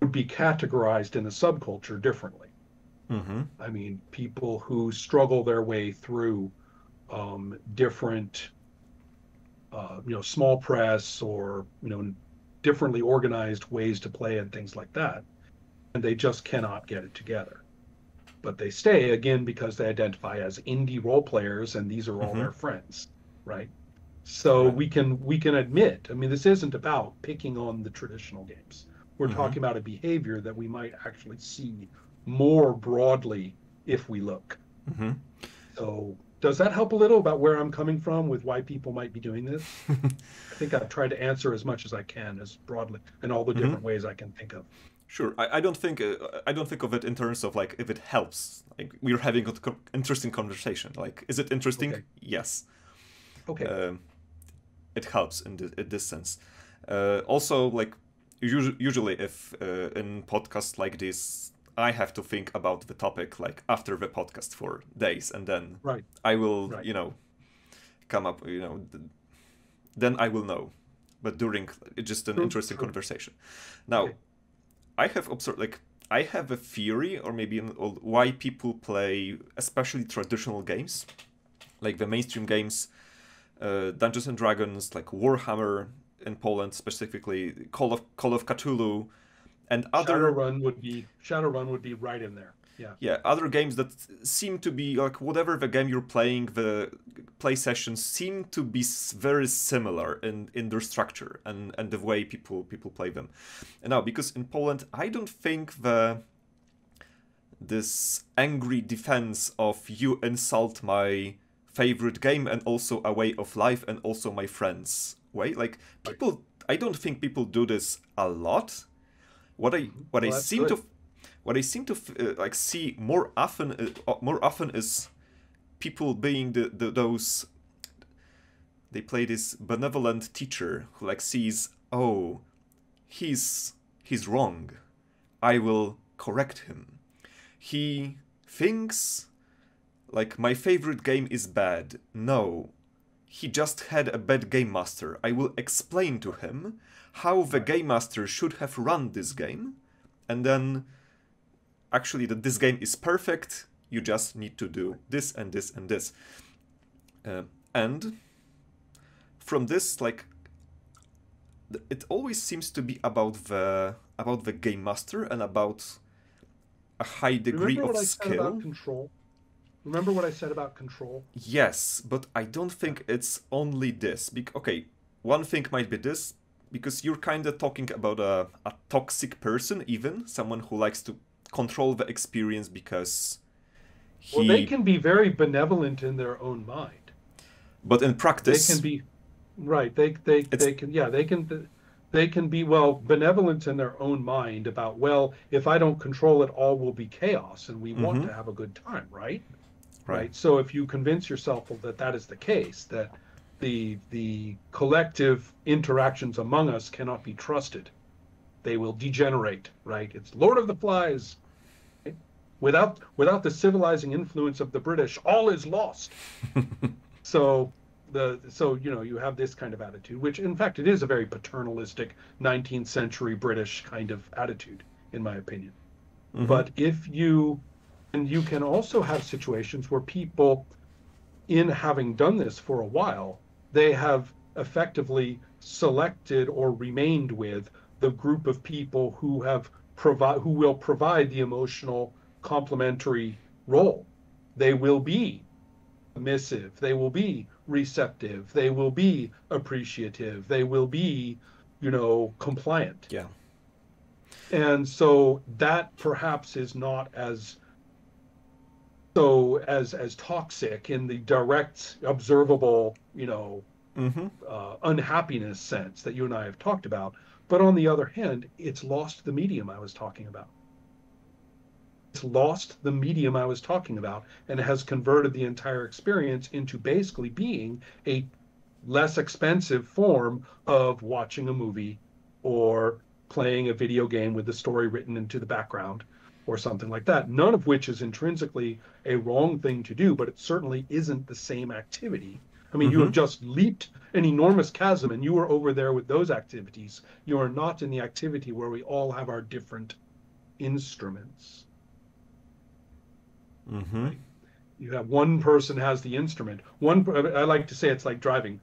would be categorized in a subculture differently. Mm-hmm. I mean, people who struggle their way through different, small press or, differently organized ways to play and things like that, and they just cannot get it together. But they stay, again, because they identify as indie role players, and these are all their friends, right? So we can admit, I mean, this isn't about picking on the traditional games. We're talking about a behavior that we might actually see more broadly if we look. So does that help a little about where I'm coming from with why people might be doing this? I think I've tried to answer as much as I can, as broadly, in all the different ways I can think of. Sure, I don't think of it in terms of like if it helps. Like we're having an interesting conversation. Like, is it interesting? Okay. Yes. Okay. It helps in this sense. Also, like usually, if in podcasts like this, I have to think about the topic like after the podcast for days, and then I will, come up, then I will know. But during it's just an interesting conversation. Now, I have observed, like, I have a theory, or maybe why people play, especially traditional games, like the mainstream games, Dungeons and Dragons, like Warhammer in Poland specifically, Call of Cthulhu, and other Shadowrun would be right in there. Yeah, other games that seem to be like whatever the game you're playing, the play sessions seem to be very similar in their structure and the way people play them. And now, because in Poland, I don't think this angry defense of you insult my favorite game and also a way of life and also my friends way, like people, I don't think people do this a lot. What I seem to like see more often is people being those, they play this benevolent teacher who like sees, oh, he's wrong, I will correct him. He thinks like my favorite game is bad. No, he just had a bad game master. I will explain to him how the game master should have run this game, and then actually that this game is perfect, you just need to do this and this and this. And from this, like, it always seems to be about the game master and about a high degree of skill. Remember what I said about control? Yes, but I don't think it's only this. Okay, one thing might be this, because you're kind of talking about a toxic person, even someone who likes to control the experience because well, they can be very benevolent in their own mind, but in practice they can be right. They can be benevolent in their own mind about, well, if I don't control it, all will be chaos, and we want to have a good time, right? Right. So if you convince yourself that that is the case, that the collective interactions among us cannot be trusted, they will degenerate, right? It's Lord of the Flies. Right? Without the civilizing influence of the British, all is lost. So you have this kind of attitude, which in fact it is a very paternalistic 19th century British kind of attitude, in my opinion. But you can also have situations where people, in having done this for a while, they have effectively selected or remained with the group of people who will provide the emotional complementary role. They will be submissive, they will be receptive, they will be appreciative, they will be, compliant. Yeah. And so that perhaps is not as toxic in the direct observable, Mm-hmm. unhappiness sense that you and I have talked about. But on the other hand, it's lost the medium I was talking about. It's lost the medium I was talking about and has converted the entire experience into basically being a less expensive form of watching a movie or playing a video game with the story written into the background or something like that. None of which is intrinsically a wrong thing to do, but it certainly isn't the same activity. I mean, you Mm-hmm. have just leaped an enormous chasm and you are over there with those activities. You are not in the activity where we all have our different instruments, Mm-hmm. right? You have one person has the instrument. I like to say it's like driving.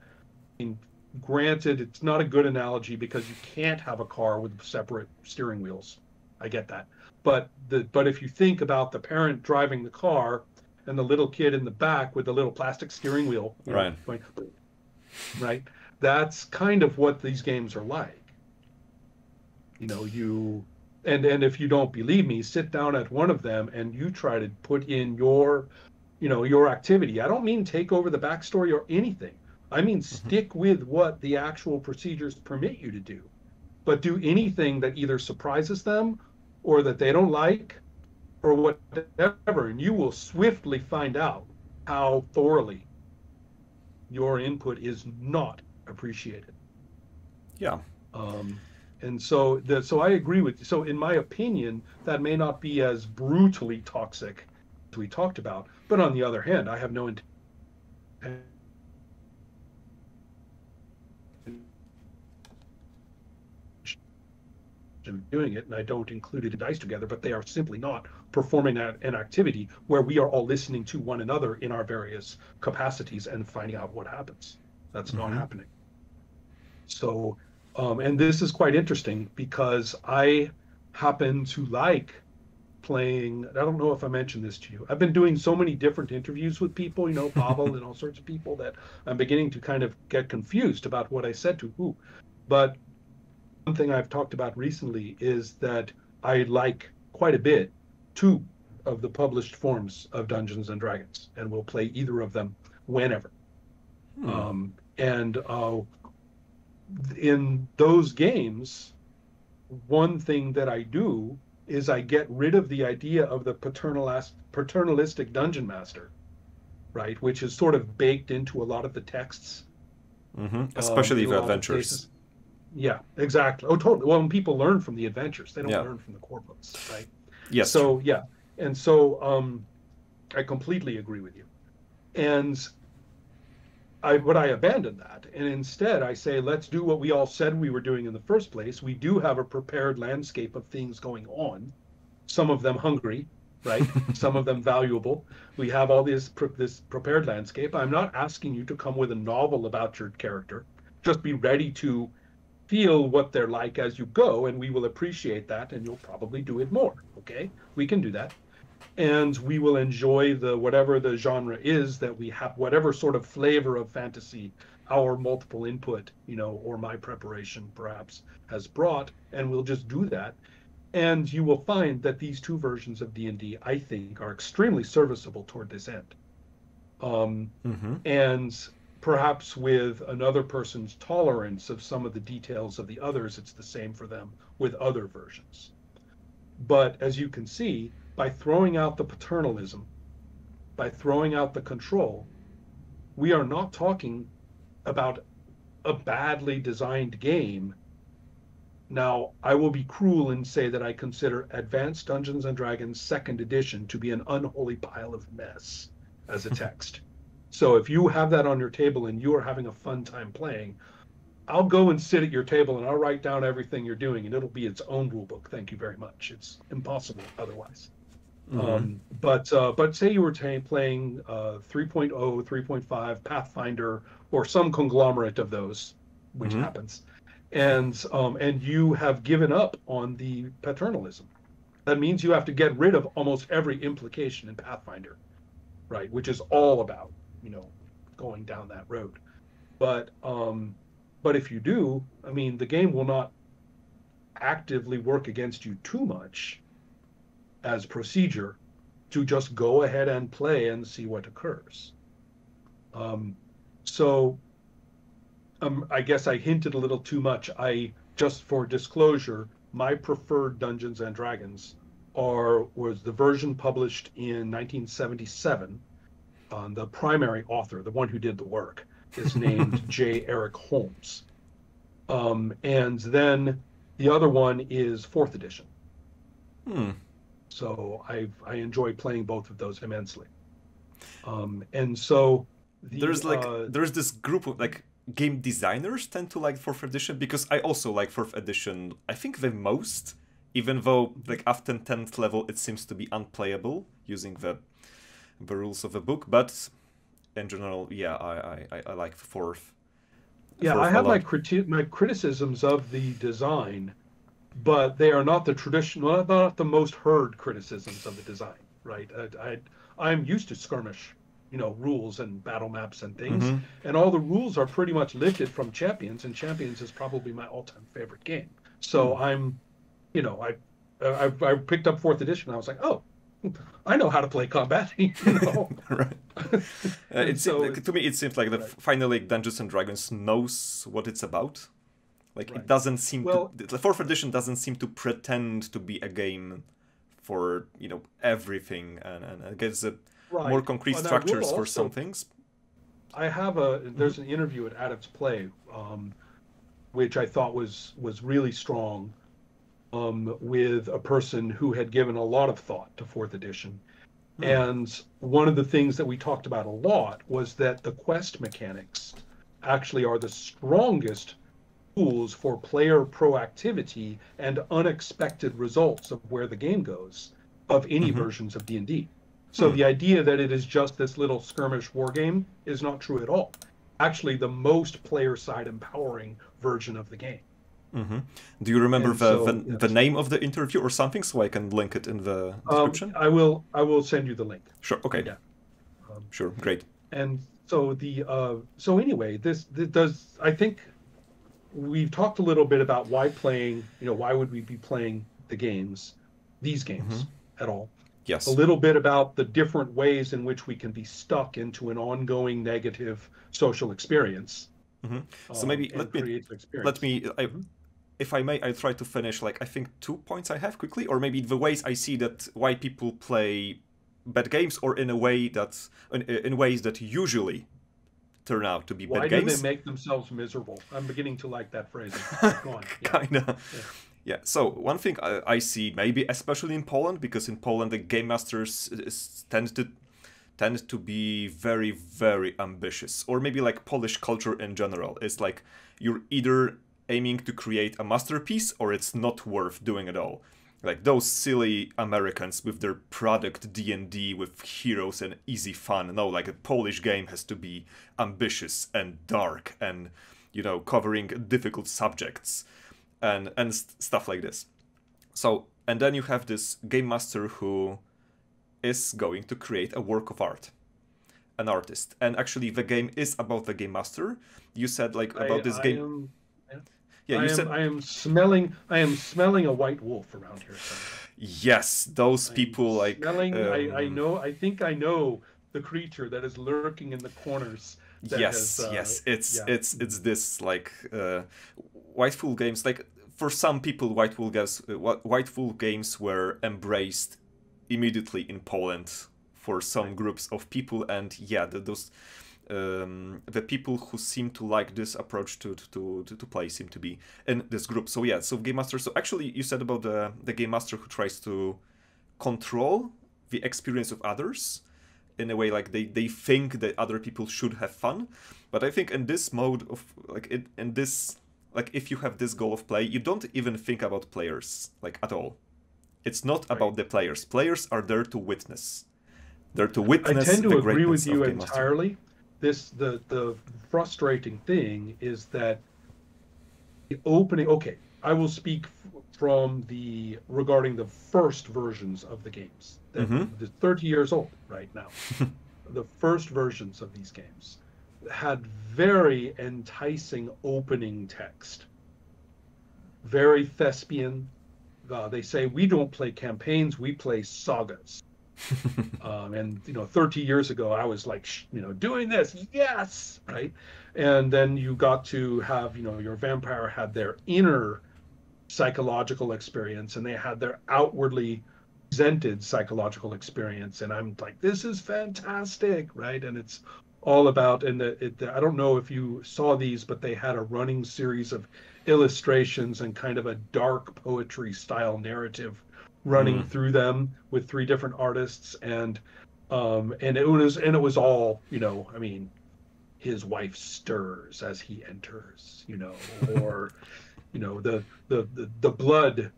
I mean, granted, it's not a good analogy because you can't have a car with separate steering wheels. I get that. But if you think about the parent driving the car and the little kid in the back with the little plastic steering wheel, Right. going, right? That's kind of what these games are like. You and if you don't believe me, sit down at one of them and you try to put in your activity. I don't mean take over the backstory or anything. I mean Mm-hmm. stick with what the actual procedures permit you to do, but do anything that either surprises them or that they don't like or whatever, and you will swiftly find out how thoroughly your input is not appreciated. Yeah. Um, and so I agree with you. So in my opinion, that may not be as brutally toxic as we talked about, but on the other hand, I have no intention of doing it, and I don't include it in dice together, but they are simply not performing an activity where we are all listening to one another in our various capacities and finding out what happens. That's not Mm-hmm. happening. So, and this is quite interesting because I happen to like playing. I don't know if I mentioned this to you. I've been doing so many different interviews with people, Pavel and all sorts of people, that I'm beginning to kind of get confused about what I said to who. But one thing I've talked about recently is that I like quite a bit two of the published forms of Dungeons and Dragons, and will play either of them whenever. Hmm. And in those games, one thing that I do is I get rid of the idea of the paternalistic dungeon master, right? Which is sort of baked into a lot of the texts, Mm-hmm. Especially in a the lot of the adventures. cases. Yeah, exactly. Oh, totally. Well, when people learn from the adventures, they don't Yeah. learn from the core books, right? Yes, true. So yeah, and so I completely agree with you. And I abandon that, and instead I say, let's do what we all said we were doing in the first place. We do have a prepared landscape of things going on, some of them hungry, right? Some of them valuable. We have all this prepared landscape. I'm not asking you to come with a novel about your character. Just be ready to feel what they're like as you go, and we will appreciate that, and you'll probably do it more. Okay, we can do that, and we will enjoy the whatever the genre is that we have, whatever sort of flavor of fantasy our multiple input, or my preparation perhaps has brought, and we'll just do that. And you will find that these two versions of D&D, I think, are extremely serviceable toward this end. Um, Mm-hmm. and perhaps with another person's tolerance of some of the details of the others, it's the same for them with other versions. But as you can see, by throwing out the paternalism, by throwing out the control, we are not talking about a badly designed game. Now, I will be cruel and say that I consider Advanced Dungeons and Dragons Second Edition to be an unholy pile of mess as a text. So if you have that on your table and you are having a fun time playing, I'll go and sit at your table and I'll write down everything you're doing, and it'll be its own rule book. Thank you very much. It's impossible otherwise. Mm-hmm. But say you were playing 3.0, 3.5, Pathfinder, or some conglomerate of those, which Mm-hmm. happens, and you have given up on the paternalism. That means you have to get rid of almost every implication in Pathfinder, right? Which is all about, you know, going down that road. But if you do, I mean, the game will not actively work against you too much as procedure to just go ahead and play and see what occurs. So I guess I hinted a little too much. Just for disclosure, my preferred Dungeons and Dragons was the version published in 1977. The primary author, the one who did the work, is named J. Eric Holmes. And then the other one is 4th edition. So I enjoy playing both of those immensely. And so there's this group of like game designers tend to like 4th edition, because I also like 4th edition, I think the most, even though like after 10th level it seems to be unplayable using the rules of the book, but in general, yeah, I like 4th. Yeah, I have my criticisms of the design, but they are not the traditional, not the most heard criticisms of the design, right? I'm used to skirmish, you know, rules and battle maps and things, and all the rules are pretty much lifted from Champions, and Champions is probably my all-time favorite game. So I'm, you know, I picked up 4th edition, and I was like, oh, I know how to play combat, you know. Right. To me, it seems like finally Dungeons and Dragons knows what it's about. Like it doesn't seem the 4th edition doesn't seem to pretend to be a game for, you know, everything, and it gives more concrete structures for some things. I have there's an interview at Adepts Play, which I thought was really strong, with a person who had given a lot of thought to 4th edition. And one of the things that we talked about a lot was that the quest mechanics actually are the strongest tools for player proactivity and unexpected results of where the game goes of any versions of D&D. So the idea that it is just this little skirmish war game is not true at all. Actually, the most player side empowering version of the game. Do you remember the name of the interview or something, so I can link it in the description? I will send you the link. Sure. Okay. Yeah. Sure. Great. And so so anyway, this does, I think we've talked a little bit about why playing, you know, why would we be playing these games at all? Yes. A little bit about the different ways in which we can be stuck into an ongoing negative social experience. So maybe let me if I may, I try to finish like I think 2 points I have quickly, or maybe the ways I see that why people play bad games, or in ways that usually turn out to be bad games. Why do they make themselves miserable? I'm beginning to like that phrase. Go on. Yeah. Kinda. Yeah. So one thing I see, maybe especially in Poland, because in Poland the game masters tend to be very, very ambitious, or maybe like Polish culture in general. It's like you're either aiming to create a masterpiece or it's not worth doing at all. Like those silly Americans with their product D&D with heroes and easy fun. No, like a Polish game has to be ambitious and dark and, you know, covering difficult subjects and stuff like this. So, and then you have this game master who is going to create a work of art, an artist, and actually the game is about the game master. You said like about this game. I am smelling a white wolf around here somewhere. Yes, those people like smelling. I think I know the creature that is lurking in the corners. Yes, it's this like White Wolf games. Like for some people, White Wolf games were embraced immediately in Poland for some groups of people, and yeah, those the people who seem to like this approach to play seem to be in this group. So yeah, so game master. So actually, you said about the game master who tries to control the experience of others in a way, like they think that other people should have fun. But I think in this mode of in this if you have this goal of play, you don't even think about players like at all. It's not about the players. Players are there to witness. They're to witness. I tend to agree with you entirely. The frustrating thing is that the opening. Okay, I will speak from the regarding the first versions of the games that Mm-hmm. the 30 years old right now. The first versions of these games had very enticing opening text, very thespian. They say we don't play campaigns, we play sagas. And 30 years ago, I was like, doing this, yes, right. And then you got to have, your vampire had their inner psychological experience and they had their outwardly presented psychological experience. And I'm like, this is fantastic, right? And it's all about, and I don't know if you saw these, but they had a running series of illustrations and kind of a dark poetry style narrative running Mm. through them with three different artists. And it was all, I mean, his wife stirs as he enters, or the blood,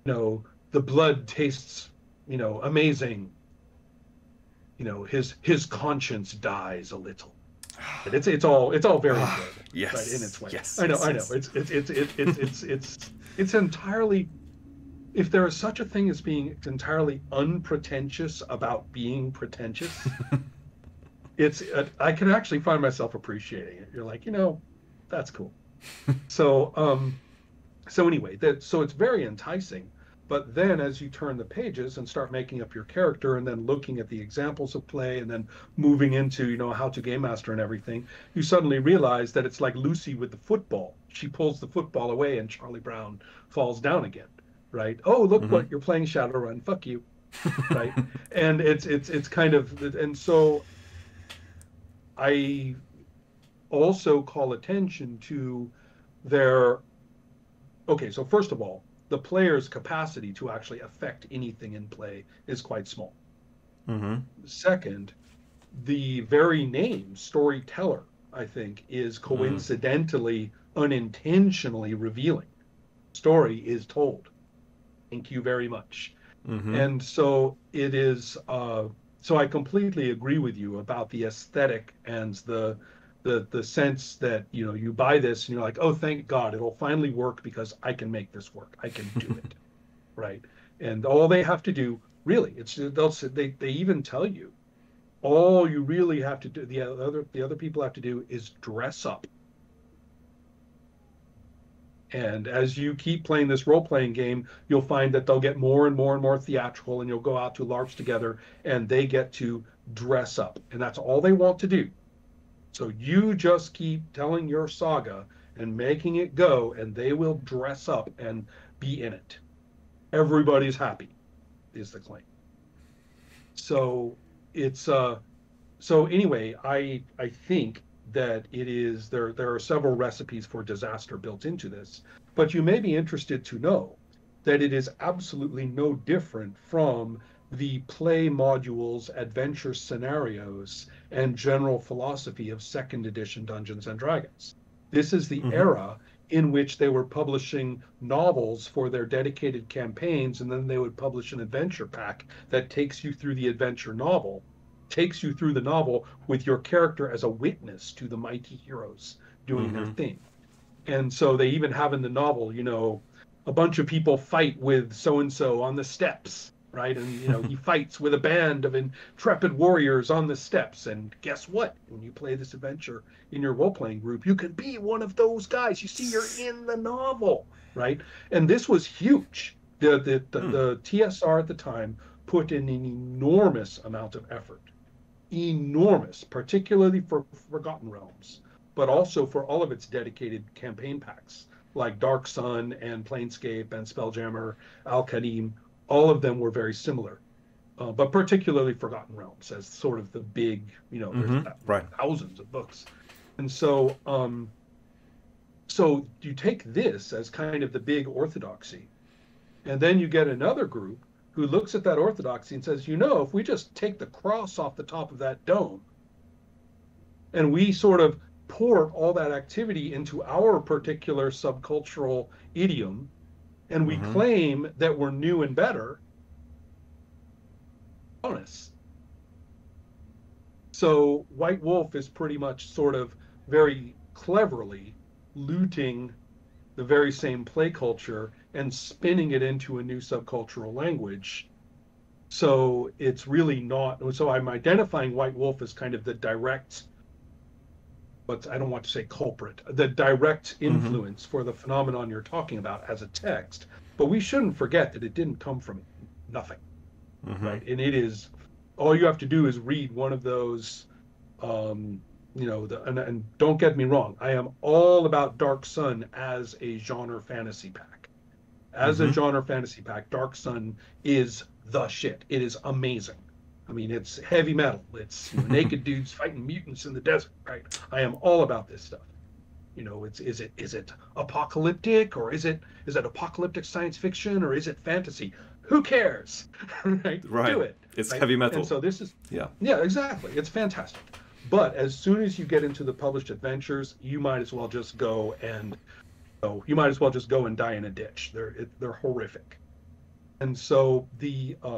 the blood tastes, amazing. His conscience dies a little. And it's all very Ah, enjoyable, right, in its yes, way. yes, I know, yes, I know. yes. It's entirely, if there is such a thing as being entirely unpretentious about being pretentious, I can actually find myself appreciating it. You're like, that's cool. So so anyway, so it's very enticing. But then as you turn the pages and start making up your character and then looking at the examples of play and then moving into, how to game master and everything, you suddenly realize that it's like Lucy with the football. She pulls the football away and Charlie Brown falls down again, right? Oh, look Mm-hmm. what you're playing Shadowrun. Fuck you, right? And it's kind of, and so I also call attention to their, okay, so first of all, the player's capacity to actually affect anything in play is quite small. Mm-hmm. Second, the very name storyteller, I think, is Mm. coincidentally, unintentionally revealing. Story is told. Thank you very much. Mm-hmm. And so it is, so I completely agree with you about the aesthetic and the sense that, you buy this and you're like, oh, thank God, it'll finally work because I can make this work. I can do it, right? And all they have to do, really, they even tell you, all you really have to do, the other people have to do is dress up. And as you keep playing this role playing game, you'll find that they'll get more and more and more theatrical, and you'll go out to LARPs together and they get to dress up. And that's all they want to do. So you just keep telling your saga and making it go, and they will dress up and be in it. Everybody's happy, is the claim. So it's so anyway, I think that it is there are several recipes for disaster built into this, but you may be interested to know that it is absolutely no different from the play modules, adventure scenarios, and general philosophy of second edition Dungeons and Dragons. This is the Mm-hmm. era in which they were publishing novels for their dedicated campaigns, and then they would publish an adventure pack that takes you through the adventure novel, takes you through the novel with your character as a witness to the mighty heroes doing their Mm-hmm. thing. And so they even have in the novel, a bunch of people fight with so and so on the steps, right? And he fights with a band of intrepid warriors on the steps. And guess what? When you play this adventure in your role playing group, you can be one of those guys. You see, you're in the novel, right? And this was huge. Mm. The TSR at the time put in an enormous amount of effort, enormous, particularly for Forgotten Realms, but also for all of its dedicated campaign packs like Dark Sun and Planescape and Spelljammer, Al-Qadim. All of them were very similar, but particularly Forgotten Realms as sort of the big, there's Mm-hmm. Right. thousands of books. And so you take this as kind of the big orthodoxy, and then you get another group who looks at that orthodoxy and says, if we just take the cross off the top of that dome and we sort of port all that activity into our particular subcultural idiom, and we Mm-hmm. claim that we're new and better, bonus. So White Wolf is pretty much sort of very cleverly looting the very same play culture and spinning it into a new subcultural language. So it's really not. So I'm identifying White Wolf as kind of the direct, but I don't want to say culprit, the direct Mm-hmm. influence for the phenomenon you're talking about as a text. But we shouldn't forget that it didn't come from nothing, Mm-hmm. right? And it is all you have to do is read one of those. And don't get me wrong, I am all about Dark Sun as a genre fantasy pack. As a Mm-hmm. genre fantasy pack, Dark Sun is the shit. It is amazing. I mean, it's heavy metal. It's naked dudes fighting mutants in the desert, right? I am all about this stuff. It's is it apocalyptic, or is it apocalyptic science fiction, or is it fantasy? Who cares? Right? Right. Do it. It's Right? heavy And metal. so this is Yeah. yeah, exactly. It's fantastic. But as soon as you get into the published adventures, you might as well just go and die in a ditch. They're horrific. And so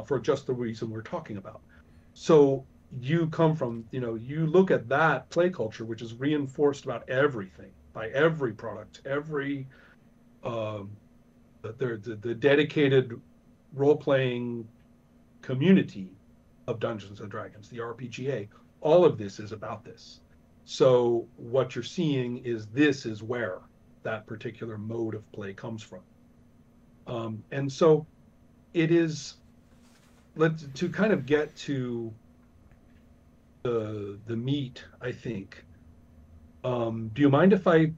for just the reason we're talking about. So you come from, you look at that play culture, which is reinforced about everything by every product, every um, the dedicated role playing community of Dungeons and Dragons, the RPGA. All of this is about this. So what you're seeing is this is where that particular mode of play comes from. And so it is let's to kind of get to the meat, I think. Do you mind if I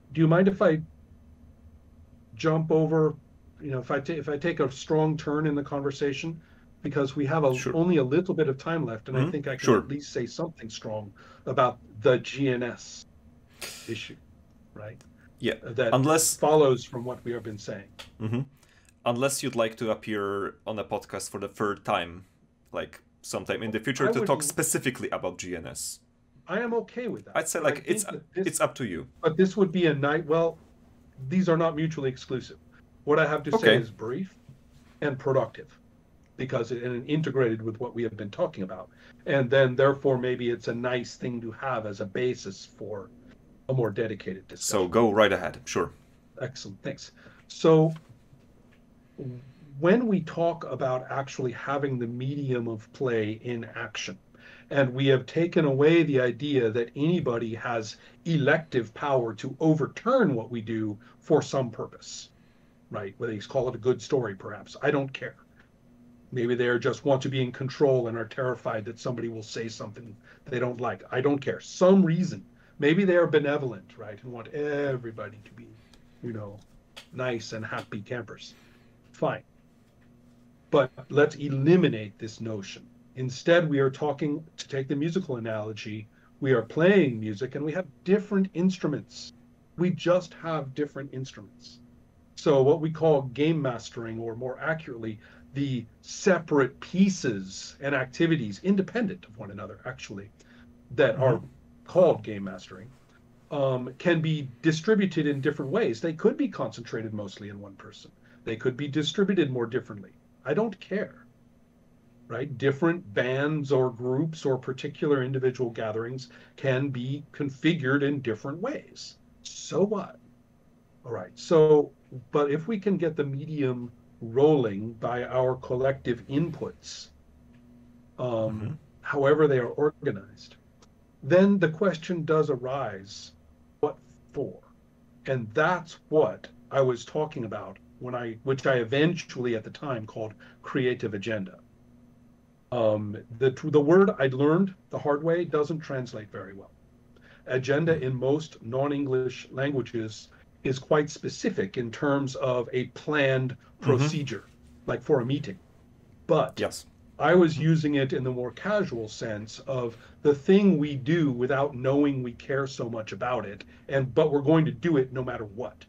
jump over, if I take a strong turn in the conversation, because we have Sure. only a little bit of time left, and I Mm-hmm. think I can Sure. at least say something strong about the GNS issue, right? Yeah. That Unless. follows from what we have been saying. Mm-hmm. Unless you'd like to appear on a podcast for the third time, like sometime in the future, I to would, talk specifically about GNS. I am okay with that, I'd say but I like think that it's up to you. this would be a night. Well, these are not mutually exclusive. What I have to say Okay. is brief and productive, because and integrated with what we have been talking about. And then therefore maybe it's a nice thing to have as a basis for a more dedicated So discussion. go right ahead. Sure. Excellent, thanks. So when we talk about actually having the medium of play in action, and we have taken away the idea that anybody has elective power to overturn what we do for some purpose, right? Whether you call it a good story, perhaps. I don't care. Maybe they just want to be in control and are terrified that somebody will say something they don't like. I don't care. Some reason. Maybe they are benevolent, right? And want everybody to be, nice and happy campers. Fine. But let's eliminate this notion. Instead, we are talking, to take the musical analogy, we are playing music and we have different instruments. We just have different instruments. So what we call game mastering, or more accurately, the separate pieces and activities independent of one another, actually, that Mm-hmm. are called game mastering, can be distributed in different ways. They could be concentrated mostly in one person. They could be distributed more differently. I don't care, right? Different bands or groups or particular individual gatherings can be configured in different ways. So what? All right. So, but if we can get the medium rolling by our collective inputs, Mm-hmm. however they are organized, then the question does arise, what for? And that's what I was talking about which I eventually at the time called creative agenda. The word I learned the hard way doesn't translate very well. Agenda in most non-English languages is quite specific in terms of a planned Mm-hmm. procedure, like for a meeting. But Yes. I was using it in the more casual sense of the thing we do without knowing we care so much about it, but we're going to do it no matter what.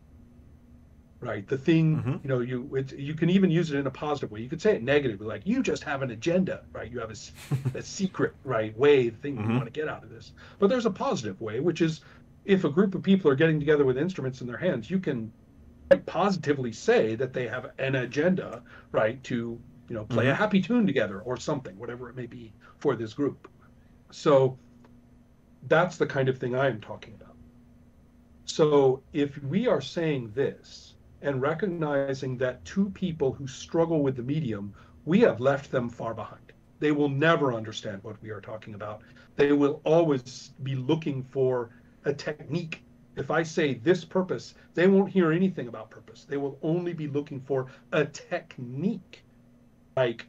Right? The thing, Mm-hmm. you can even use it in a positive way. You could say it negatively, like you just have an agenda, right? You have a secret, right, thing you Mm-hmm. want to get out of this. But there's a positive way, which is if a group of people are getting together with instruments in their hands, you can quite positively say that they have an agenda, right, to play Mm-hmm. a happy tune together or something, whatever it may be for this group. So that's the kind of thing I'm talking about. So if we are saying this, and recognizing that two people who struggle with the medium, we have left them far behind. They will never understand what we are talking about. They will always be looking for a technique. If I say this purpose, they won't hear anything about purpose. They will only be looking for a technique, like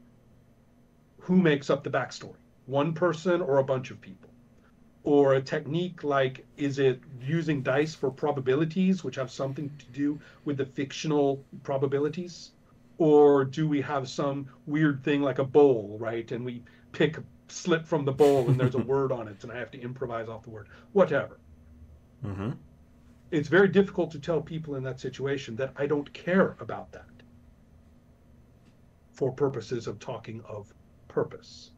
who makes up the backstory, one person or a bunch of people, or a technique like, is it using dice for probabilities, which have something to do with the fictional probabilities? Or do we have some weird thing like a bowl, right? And we pick a slip from the bowl and there's a word on it and I have to improvise off the word, whatever. Mm-hmm. It's very difficult to tell people in that situation that I don't care about that for purposes of talking of purpose.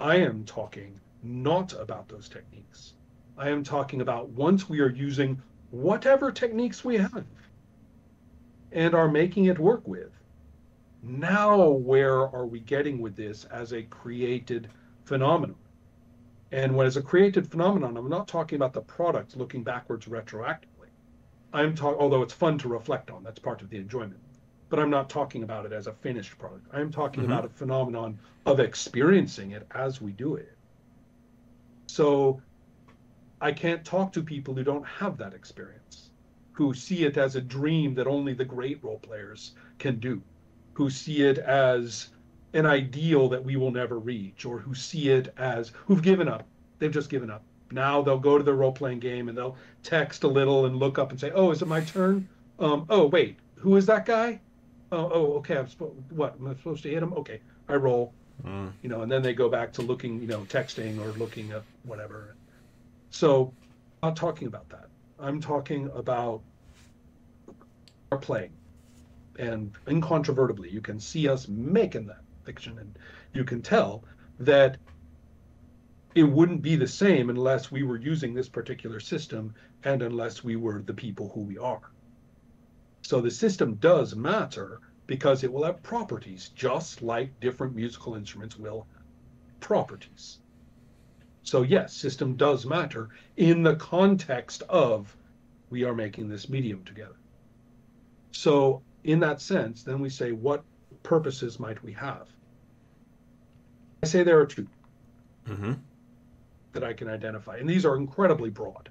I am talking not about those techniques. I am talking about once we are using whatever techniques we have and are making it work with, now where are we getting with this as a created phenomenon? And when it's a created phenomenon, I'm not talking about the product looking backwards retroactively. I'm talking, although it's fun to reflect on, that's part of the enjoyment. But I'm not talking about it as a finished product. I'm talking about a phenomenon of experiencing it as we do it. So I can't talk to people who don't have that experience, who see it as a dream that only the great role players can do, who see it as an ideal that we will never reach, or who see it as, who've given up. They've just given up. Now they'll go to their role-playing game and they'll text a little and look up and say, oh, is it my turn? Oh, wait, who is that guy? Oh, okay, what, am I supposed to hit him? Okay, I roll. And then they go back to looking, texting or looking at whatever. So I'm not talking about that. I'm talking about our playing. And incontrovertibly, you can see us making that fiction, and you can tell that it wouldn't be the same unless we were using this particular system and unless we were the people who we are. So the system does matter because it will have properties, just like different musical instruments will have properties. So yes, system does matter in the context of we are making this medium together. So in that sense, then we say, what purposes might we have? I say there are two that I can identify, and these are incredibly broad.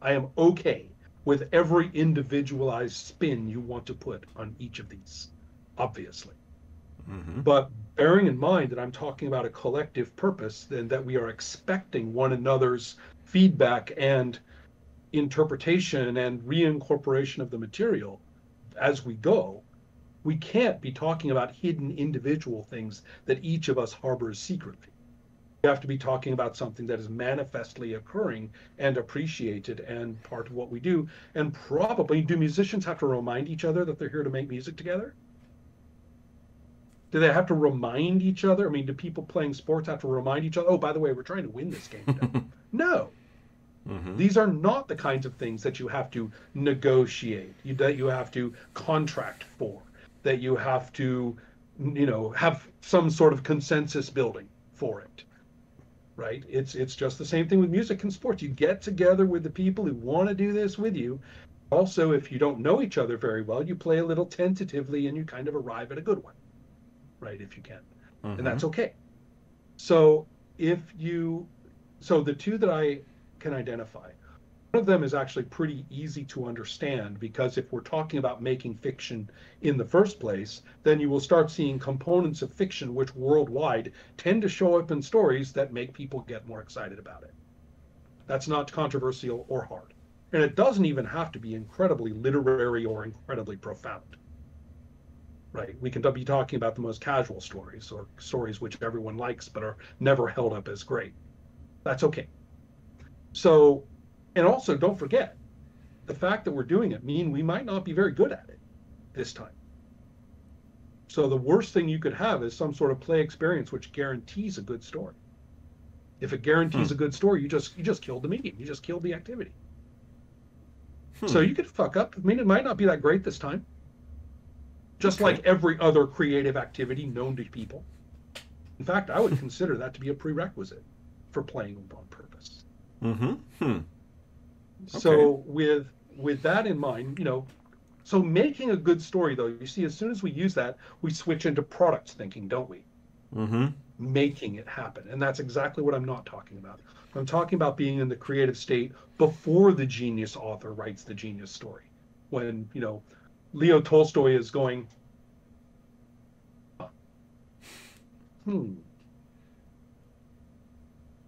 I am okay with every individualized spin you want to put on each of these, obviously. But bearing in mind that I'm talking about a collective purpose, then that we are expecting one another's feedback and interpretation and reincorporation of the material as we go, we can't be talking about hidden individual things that each of us harbors secretly. We have to be talking about something that is manifestly occurring and appreciated and part of what we do. And probably, do musicians have to remind each other that they're here to make music together? Do they have to remind each other? I mean, do people playing sports have to remind each other, oh, by the way, we're trying to win this game today? No. These are not the kinds of things that you have to negotiate, that you have to contract for, that you have to, have some sort of consensus building for it. Right? It's just the same thing with music and sports. You get together with the people who want to do this with you. Also, if you don't know each other very well, you play a little tentatively and you kind of arrive at a good one, right? If you can. And that's okay. So the two that I can identify, one of them is actually pretty easy to understand, because if we're talking about making fiction in the first place, then you will start seeing components of fiction which worldwide tend to show up in stories that make people get more excited about it. That's not controversial or hard. And it doesn't even have to be incredibly literary or incredibly profound. Right? We can be talking about the most casual stories, or stories which everyone likes but are never held up as great. That's okay. So, and also, don't forget, the fact that we're doing it means we might not be very good at it this time. So the worst thing you could have is some sort of play experience which guarantees a good story. If it guarantees a good story, you just killed the medium. You just killed the activity. So you could fuck up. I mean, it might not be that great this time. Just like every other creative activity known to people. In fact, I would consider that to be a prerequisite for playing on purpose. So with that in mind, So making a good story, though, you see, as soon as we use that, we switch into product thinking, don't we? Mm-hmm. Making it happen. And that's exactly what I'm not talking about. I'm talking about being in the creative state before the genius author writes the genius story. When, Leo Tolstoy is going, hmm,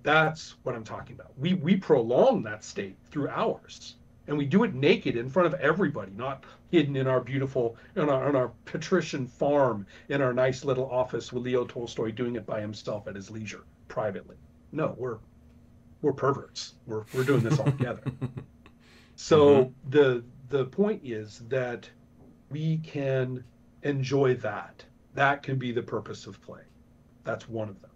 that's what I'm talking about. We prolong that state through hours. And we do it naked in front of everybody, not hidden in our beautiful, on our patrician farm, in our nice little office with Leo Tolstoy doing it by himself at his leisure, privately. No, we're perverts. We're doing this all together. Mm-hmm. So the point is that we can enjoy that. That can be the purpose of play. That's one of them.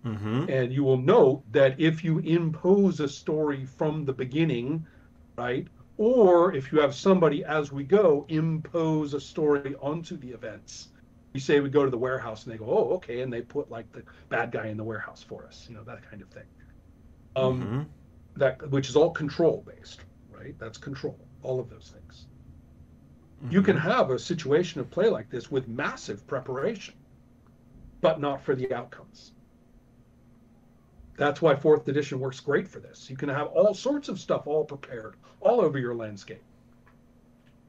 Mm-hmm. And you will note that if you impose a story from the beginning, right? Or if you have somebody as we go impose a story onto the events. We say we go to the warehouse and they go, oh, okay. And they put like the bad guy in the warehouse for us, that kind of thing. Um, Mm-hmm. that which is all control based, right? That's control, all of those things. You can Mm-hmm. have a situation of play like this with massive preparation, but not for the outcomes. That's why fourth edition works great for this. You can have all sorts of stuff all prepared all over your landscape.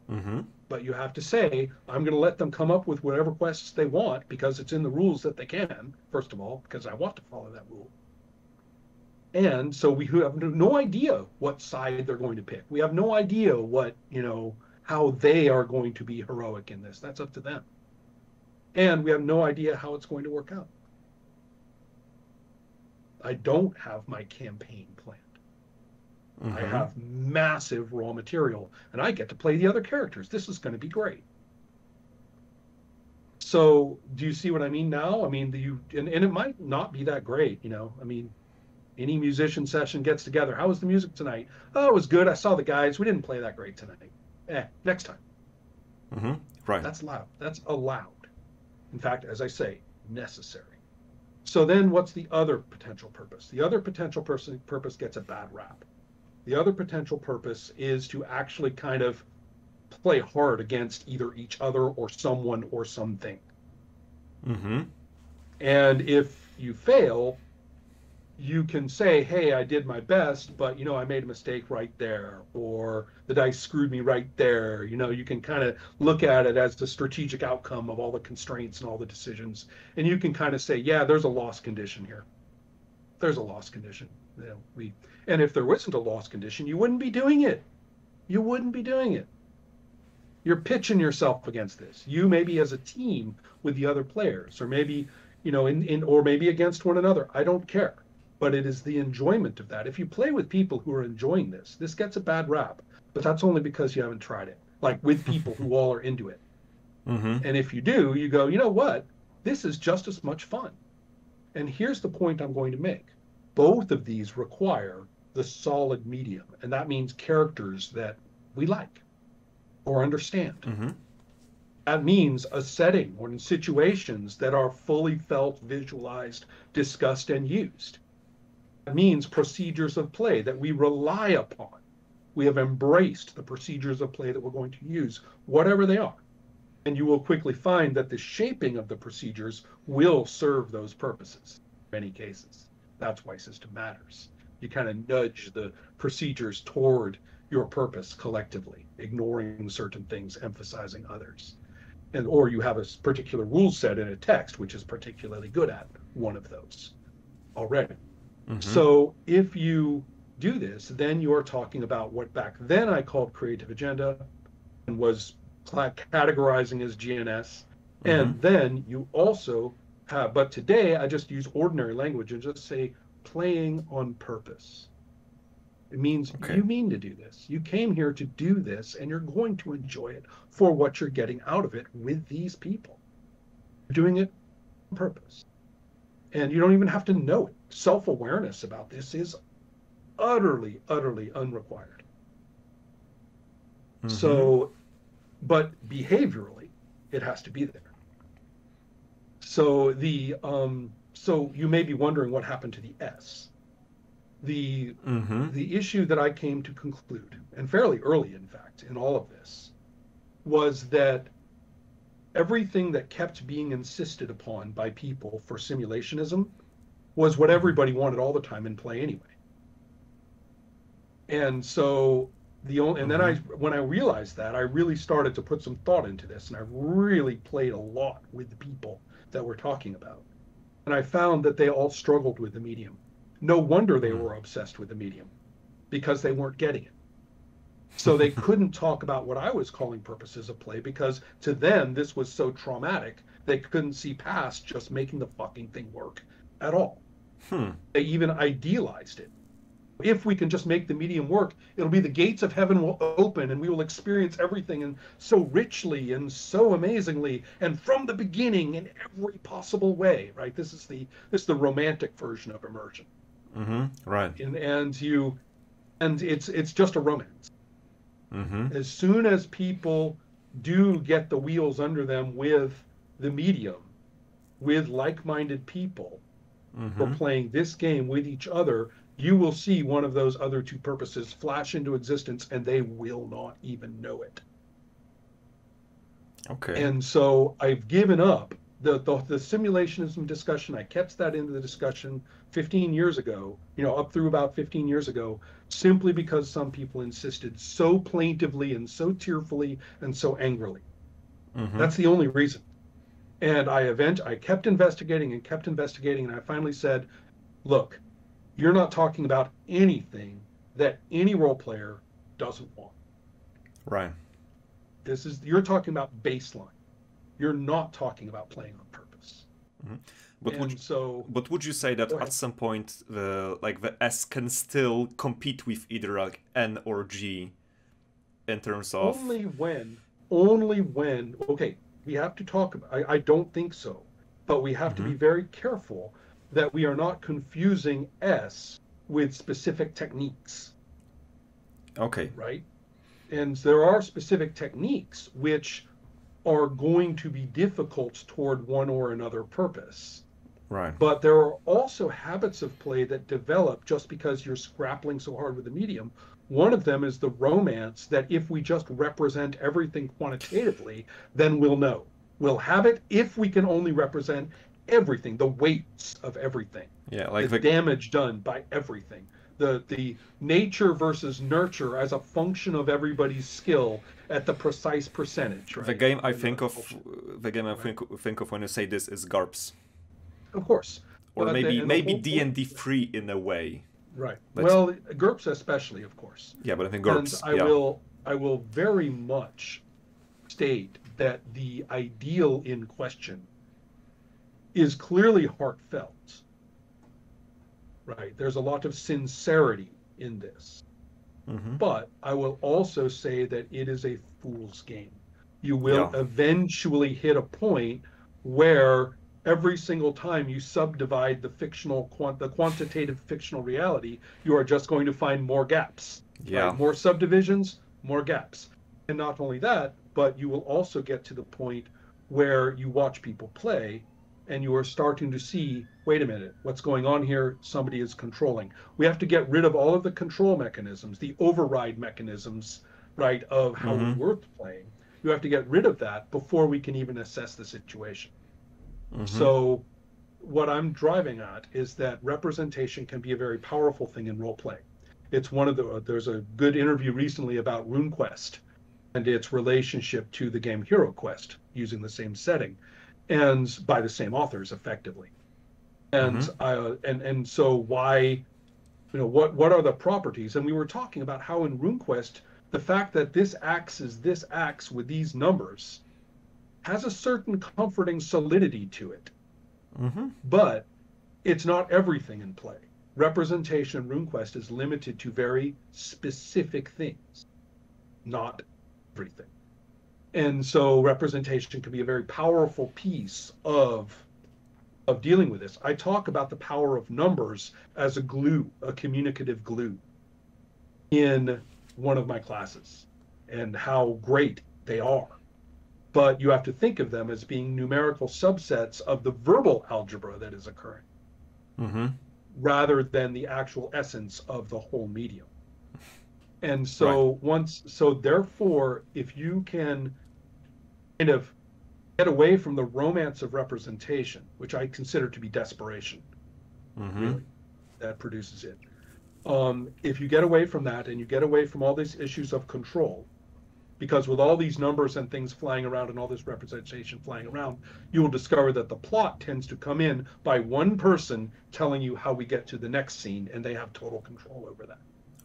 Mm-hmm. But you have to say, I'm going to let them come up with whatever quests they want because it's in the rules that they can, first of all, because I want to follow that rule. And so we have no idea what side they're going to pick. We have no idea what, how they are going to be heroic in this. That's up to them. And we have no idea how it's going to work out. I don't have my campaign planned. I Mm-hmm. have massive raw material and I get to play the other characters. This is going to be great. So do you see what I mean now? I mean, and it might not be that great, I mean, any musician session gets together. How was the music tonight? Oh, it was good. I saw the guys. We didn't play that great tonight. Next time. Mm-hmm. Right. That's loud. That's allowed. In fact, as I say, necessary. So then what's the other potential purpose? The other potential purpose gets a bad rap. The other potential purpose is to actually kind of play hard against either each other or someone or something. Mm-hmm. And if you fail, you can say, hey, I did my best, but I made a mistake right there, or the dice screwed me right there. You can kind of look at it as the strategic outcome of all the constraints and all the decisions. And you can kind of say, yeah, there's a loss condition here. There's a loss condition. And if there wasn't a loss condition, you wouldn't be doing it. You wouldn't be doing it. You're pitching yourself against this. You maybe as a team with the other players, or maybe, or maybe against one another. I don't care. But it is the enjoyment of that. If you play with people who are enjoying this gets a bad rap. But that's only because you haven't tried it. Like with people who all are into it. Mm-hmm. And if you do, you go, you know what? This is just as much fun. And here's the point I'm going to make. Both of these require the solid medium. And that means characters that we like or understand. Mm-hmm. That means a setting or in situations that are fully felt, visualized, discussed, and used. That means procedures of play that we rely upon. We have embraced the procedures of play that we're going to use, whatever they are. And you will quickly find that the shaping of the procedures will serve those purposes in many cases. That's why system matters. You kind of nudge the procedures toward your purpose collectively, ignoring certain things, emphasizing others. Or you have a particular rule set in a text, which is particularly good at one of those already. Mm-hmm. So if you do this, then you're talking about what back then I called creative agenda and was categorizing as GNS. Mm-hmm. And then you also have, but today I just use ordinary language and just say playing on purpose. It means you mean to do this. You came here to do this, and you're going to enjoy it for what you're getting out of it with these people. You're doing it on purpose. And you don't even have to know it. Self-awareness about this is utterly, utterly unrequired. Mm-hmm. So, but behaviorally, it has to be there. So so you may be wondering what happened to the S. The issue that I came to conclude, and fairly early, in fact, in all of this, was that everything that kept being insisted upon by people for simulationism was what Mm-hmm. everybody wanted all the time in play anyway. And so and then Mm-hmm. when I realized that, I really started to put some thought into this, and I really played a lot with the people that we're talking about. And I found that they all struggled with the medium. No wonder they Mm. were obsessed with the medium, because they weren't getting it. So they couldn't talk about what I was calling purposes of play, because to them this was so traumatic they couldn't see past just making the fucking thing work at all. Hmm. They even idealized it. If we can just make the medium work, it'll be the gates of heaven will open and we will experience everything and so richly and so amazingly and from the beginning in every possible way, right? This is the romantic version of immersion. Mm-hmm. Right. And it's just a romance. Mm-hmm. As soon as people do get the wheels under them with the medium, with like-minded people for Mm-hmm. playing this game with each other, you will see one of those other two purposes flash into existence and they will not even know it. Okay. And so I've given up the simulationism discussion. I kept that into the discussion 15 years ago, up through about 15 years ago, simply because some people insisted so plaintively and so tearfully and so angrily. Mm-hmm. That's the only reason. And I kept investigating and kept investigating, and I finally said, look, you're not talking about anything that any role player doesn't want. Right. You're talking about baseline. You're not talking about playing on purpose. Mm-hmm. But would And so, but would you say that go at ahead. some point the S can still compete with either like N or G in terms of Only when, okay, we have to talk about, I don't think so, but we have to mm-hmm. be very careful that we are not confusing S with specific techniques, Okay. right? And there are specific techniques which are going to be difficult toward one or another purpose. Right. But there are also habits of play that develop just because you're grappling so hard with the medium. One of them is the romance that if we just represent everything quantitatively, then we'll know. We'll have it if we can only represent everything, the weights of everything, Yeah, the like damage done by everything, the nature versus nurture as a function of everybody's skill at the precise percentage, the right? game I In the think of bullshit, the game I right? think of when you say this is GARPS. Of course. Or maybe And the maybe whole point, D&D 3 in a way. right. But Well, GURPS especially, of course. yeah, but I think And GARPS, yeah. I will very much state that the ideal in question is clearly heartfelt, right? There's a lot of sincerity in this. Mm-hmm. But I will also say that it is a fool's game. You will Yeah. eventually hit a point where every single time you subdivide the quantitative fictional reality, you are just going to find more gaps, right? Yeah. More subdivisions, more gaps. And not only that, but you will also get to the point where you watch people play and you are starting to see, wait a minute, what's going on here? Somebody is controlling. We have to get rid of all of the control mechanisms, the override mechanisms, right, of how we Mm-hmm. were playing. You have to get rid of that before we can even assess the situation. Mm-hmm. So what I'm driving at is that representation can be a very powerful thing in role playing. It's there's a good interview recently about RuneQuest and its relationship to the game Hero Quest using the same setting and by the same authors effectively. Mm-hmm. And so why, what are the properties? And we were talking about how in RuneQuest, the fact that this axe is this axe with these numbers has a certain comforting solidity to it, Mm-hmm. but it's not everything in play. Representation in RuneQuest is limited to very specific things, not everything. And so representation can be a very powerful piece of dealing with this. I talk about the power of numbers as a glue, a communicative glue in one of my classes and how great they are. But you have to think of them as being numerical subsets of the verbal algebra that is occurring Mm-hmm. rather than the actual essence of the whole medium. And Right. so therefore, if you can kind of get away from the romance of representation, which I consider to be desperation, Mm-hmm. really, that produces it. If you get away from that and you get away from all these issues of control, because with all these numbers and things flying around and all this representation flying around, you will discover that the plot tends to come in by one person telling you how we get to the next scene, and they have total control over that.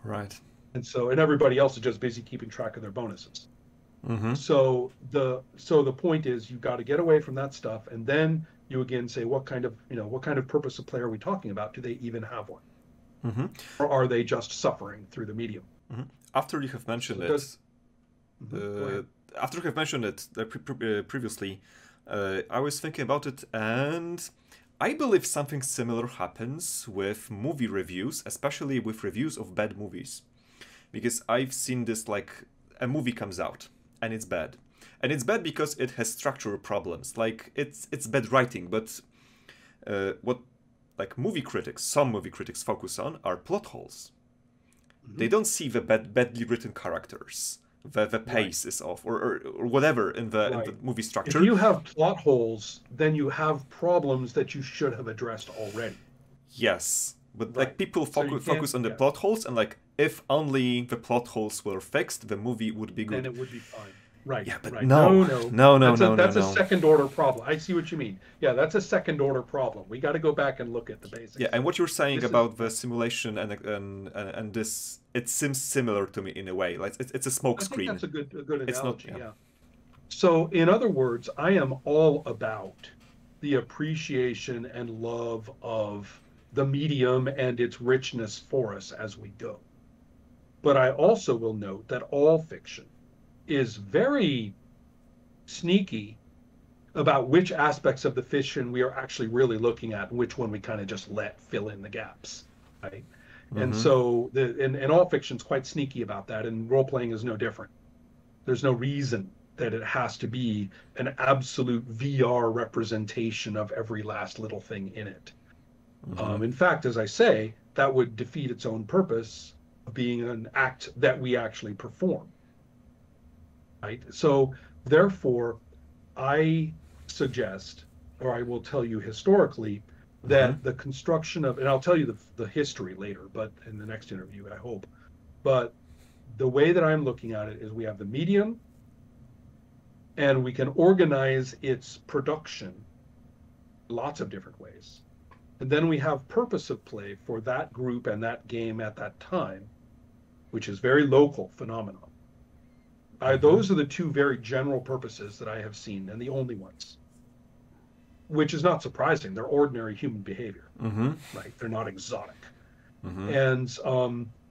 Right. And everybody else is just busy keeping track of their bonuses. Mm-hmm. So the point is you got to get away from that stuff, and then you again say what kind of purpose of play are we talking about? Do they even have one, Mm-hmm. or are they just suffering through the medium? Mm-hmm. After you have mentioned So it, go ahead. after you have mentioned it previously, I was thinking about it, and I believe something similar happens with movie reviews, especially with reviews of bad movies. Because I've seen this, like, a movie comes out and it's bad. And it's bad because it has structural problems. Like, it's bad writing, but what like some movie critics focus on are plot holes. They don't see the badly written characters. The Right, pace is off, or whatever in the right. movie If structure. you have plot holes, then you have problems that you should have addressed already. Yes, but like Right. people So you can't, focus on the yeah, plot holes, and like if only the plot holes were fixed, the movie would be then good. it would be fine. Right, Yeah, but right. No, no, no. no, no, That's a no, no, that's a no. second order problem. I see what you mean. Yeah, that's a second order problem. We got to go back and look at the Yeah, basics. and what you're saying This is about the simulation and this, it seems similar to me in a way. Like it's a smoke I think screen. that's a good It's not. analogy, Yeah. yeah. So in other words, I am all about the appreciation and love of the medium and its richness for us as we go. But I also will note that all fiction is very sneaky about which aspects of the fiction we are actually really looking at and which one we kind of just let fill in the gaps, right? And Mm-hmm. so and all fiction's quite sneaky about that, and role playing is no different. There's no reason that it has to be an absolute VR representation of every last little thing in it. Mm-hmm. In fact, as I say, that would defeat its own purpose of being an act that we actually perform, right? So therefore, I suggest, or I will tell you historically, Mm-hmm. that the construction of, and I'll tell you the history later, but in the next interview, I hope. But the way that I'm looking at it is we have the medium and we can organize its production lots of different ways. And then we have purpose of play for that group and that game at that time, which is very local phenomenon. Mm-hmm. Those are the two very general purposes that I have seen, and the only ones, which is not surprising. They're ordinary human behavior, Mm-hmm. right? They're not exotic. Mm-hmm.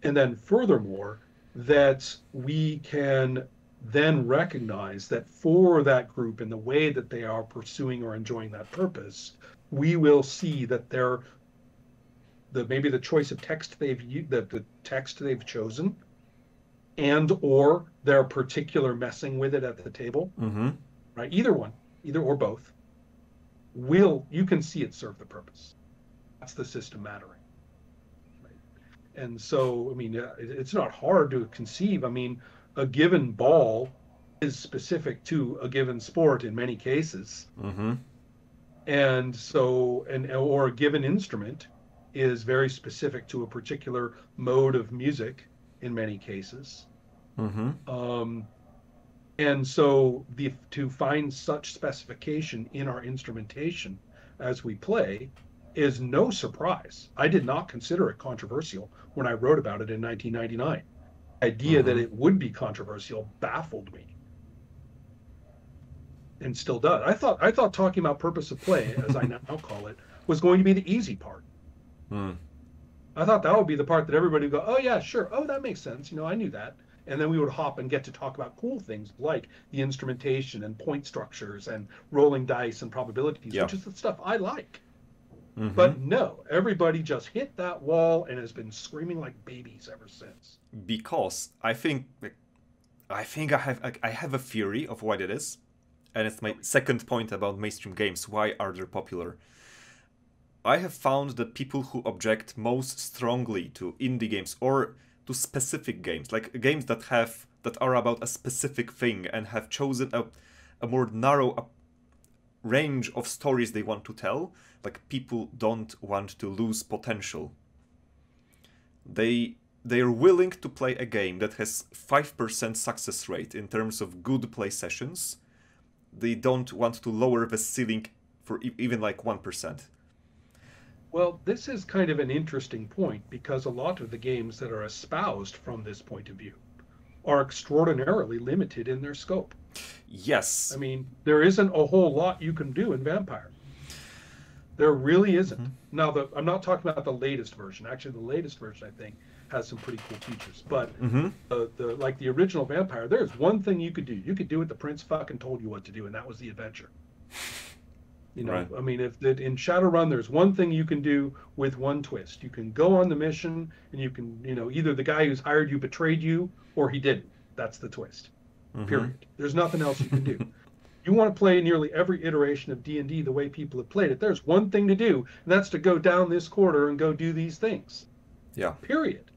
And then furthermore, that we can then recognize that for that group in the way that they are pursuing or enjoying that purpose, we will see that maybe the choice of text the text they've chosen and or their particular messing with it at the table, Mm-hmm. right? Either one, either or both, will you can see it serve the purpose. That's the system mattering. Right? And so, I mean, it's not hard to conceive. I mean, a given ball is specific to a given sport in many cases. Mm-hmm. And so, or a given instrument is very specific to a particular mode of music in many cases. Mm-hmm. Um, and so to find such specification in our instrumentation as we play is no surprise. I did not consider it controversial when I wrote about it in 1999. The idea that Mm-hmm. it would be controversial baffled me and still does. I thought talking about purpose of play, as I now call it, was going to be the easy part. Mm. I thought that would be the part that everybody would go, oh yeah, sure. Oh, that makes sense. I knew that. And then we would hop and get to talk about cool things like the instrumentation and point structures and rolling dice and probabilities, Yeah. which is the stuff I like. Mm-hmm. But no, everybody just hit that wall and has been screaming like babies ever since. Because I think I have a theory of what it is, and it's my second point about mainstream games. Why are they popular? I have found that people who object most strongly to indie games or to specific games, like games that are about a specific thing and have chosen a more narrow range of stories they want to tell. Like, people don't want to lose potential. They are willing to play a game that has 5% success rate in terms of good play sessions. They don't want to lower the ceiling for even like 1%. Well, this is kind of an interesting point because a lot of the games that are espoused from this point of view are extraordinarily limited in their scope. Yes. I mean, there isn't a whole lot you can do in Vampire. There really isn't. Mm-hmm. Now, I'm not talking about the latest version. Actually, the latest version, I think, has some pretty cool features. But Mm-hmm. like the original Vampire, there's one thing you could do. You could do what the prince fucking told you what to do, and that was the adventure. You know, Right. I mean, if that in Shadowrun, there's one thing you can do with one twist. You can go on the mission, and you can, you know, either the guy who's hired you betrayed you, or he didn't. That's the twist. Mm-hmm. Period. There's nothing else you can do. You want to play nearly every iteration of D&D the way people have played it. There's one thing to do, and that's to go down this corridor and go do these things. Yeah. Period.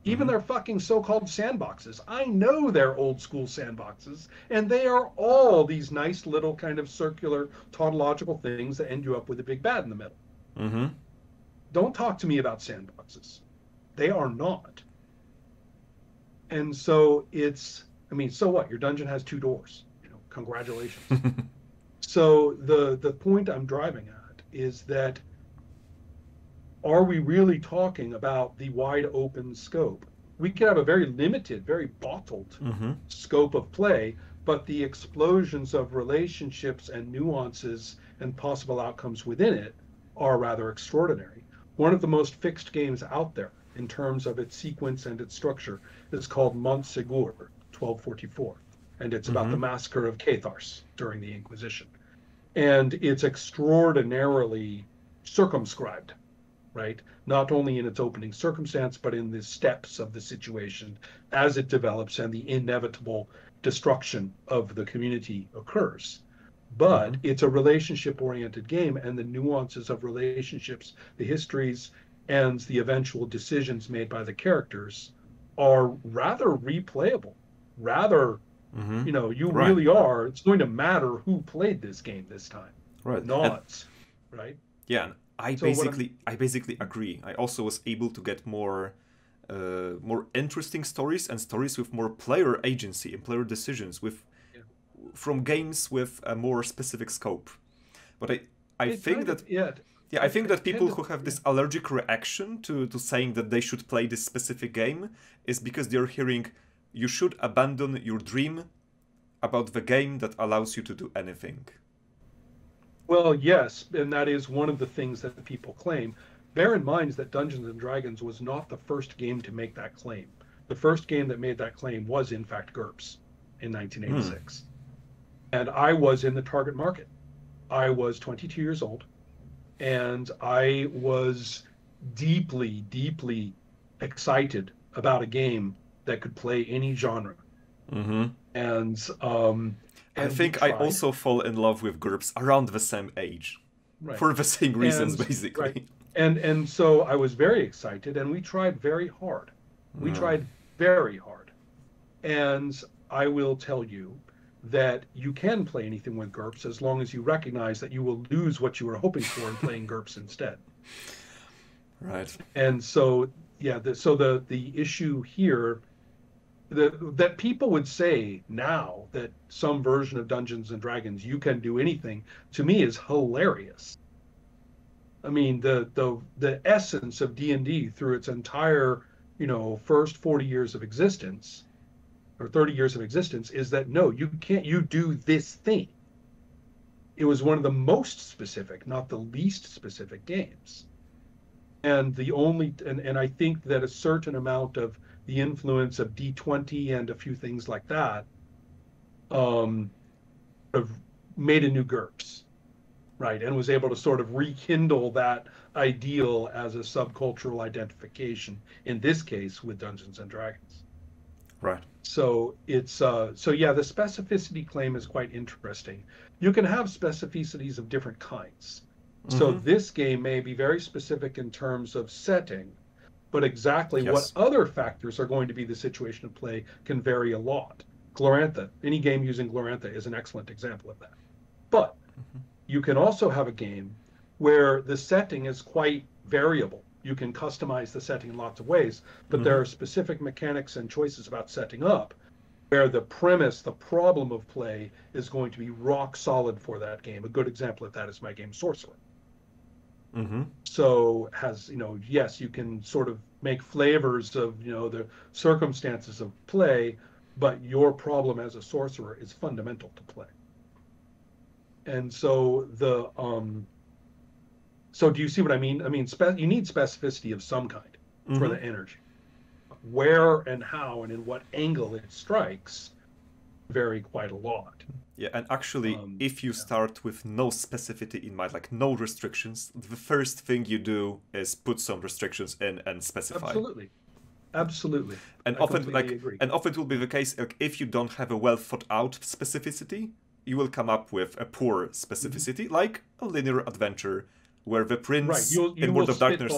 Even their fucking so-called sandboxes. I know they're old school sandboxes, and they are all these nice little kind of circular tautological things that end you up with a big bad in the middle. Mm-hmm. Don't talk to me about sandboxes. They are not. And so it's, I mean, so what? Your dungeon has 2 doors. You know, congratulations. So the point I'm driving at is that, are we really talking about the wide open scope? We could have a very limited, very bottled scope of play, but the explosions of relationships and nuances and possible outcomes within it are rather extraordinary. One of the most fixed games out there in terms of its sequence and its structure is called Montsegur, 1244. And it's about the massacre of Cathars during the Inquisition. And it's extraordinarily circumscribed, right? Not only in its opening circumstance, but in the steps of the situation as it develops and the inevitable destruction of the community occurs. But it's a relationship-oriented game, and the nuances of relationships, the histories, and the eventual decisions made by the characters are rather replayable, rather, you know, you really are, it's going to matter who played this game this time. Right. Not, right? Yeah, and I So basically agree. I also was able to get more interesting stories and stories with more player agency and player decisions from games with a more specific scope. But I think that I think that people who have this allergic reaction to saying that they should play this specific game is because they're hearing you should abandon your dream about the game that allows you to do anything. Well, yes, and that is one of the things that people claim. Bear in mind that Dungeons and Dragons was not the first game to make that claim. The first game that made that claim was, in fact, GURPS in 1986. And I was in the target market. I was 22 years old, and I was deeply, deeply excited about a game that could play any genre. And I think I also fall in love with GURPS around the same age, for the same reasons, basically. Right. And so I was very excited, and we tried very hard. We tried very hard. And I will tell you that you can play anything with GURPS as long as you recognize that you will lose what you were hoping for in playing GURPS instead. Right. And so, yeah, the issue here, that people would say now that some version of Dungeons and Dragons you can do anything, to me is hilarious. I mean, the essence of D&D through its entire, you know, first 40 years of existence or 30 years of existence is that no, you do this thing. It was one of the most specific, not the least specific games. And and I think that a certain amount of the influence of D20 and a few things like that have made a new GURPS, right? And was able to sort of rekindle that ideal as a subcultural identification, in this case with Dungeons and Dragons. Right. So it's so yeah, the specificity claim is quite interesting. You can have specificities of different kinds. So this game may be very specific in terms of setting, but exactly what other factors are going to be the situation of play can vary a lot. Glorantha, any game using Glorantha is an excellent example of that. But you can also have a game where the setting is quite variable. You can customize the setting in lots of ways, but there are specific mechanics and choices about setting up where the premise, the problem of play is going to be rock solid for that game. A good example of that is my game Sorcerer. So has, yes, you can sort of make flavors of, the circumstances of play, but your problem as a sorcerer is fundamental to play. And so so do you see what I mean? I mean, you need specificity of some kind for the energy. Where and how and in what angle it strikes vary quite a lot. Yeah, and actually, if you start with no specificity in mind, like no restrictions, the first thing you do is put some restrictions in and specify. Absolutely. And often, it will be the case, like, if you don't have a well thought out specificity, you will come up with a poor specificity, like a linear adventure where the prince in World of Darkness,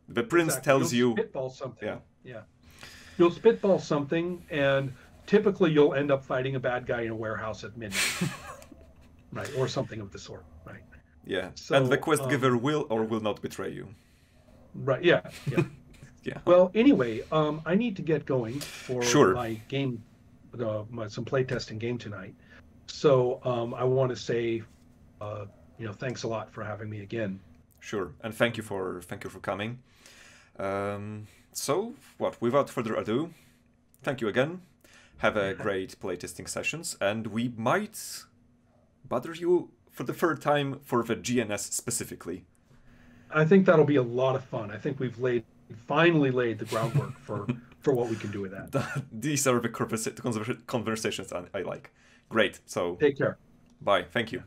the prince tells you, spitball something. You'll spitball something, and typically you'll end up fighting a bad guy in a warehouse at midnight, right, or something of the sort, right? Yeah. So, and the quest giver will or will not betray you. Right. Yeah. Well, anyway, I need to get going for my game, some playtesting game tonight. So I want to say, thanks a lot for having me again. Sure, and thank you for coming. So, without further ado, thank you again. Have a great playtesting sessions, and we might bother you for the third time for the GNS specifically. I think that'll be a lot of fun. I think we've finally laid the groundwork for what we can do with that. These are the conversations I like. Great. So take care. Bye. Thank you.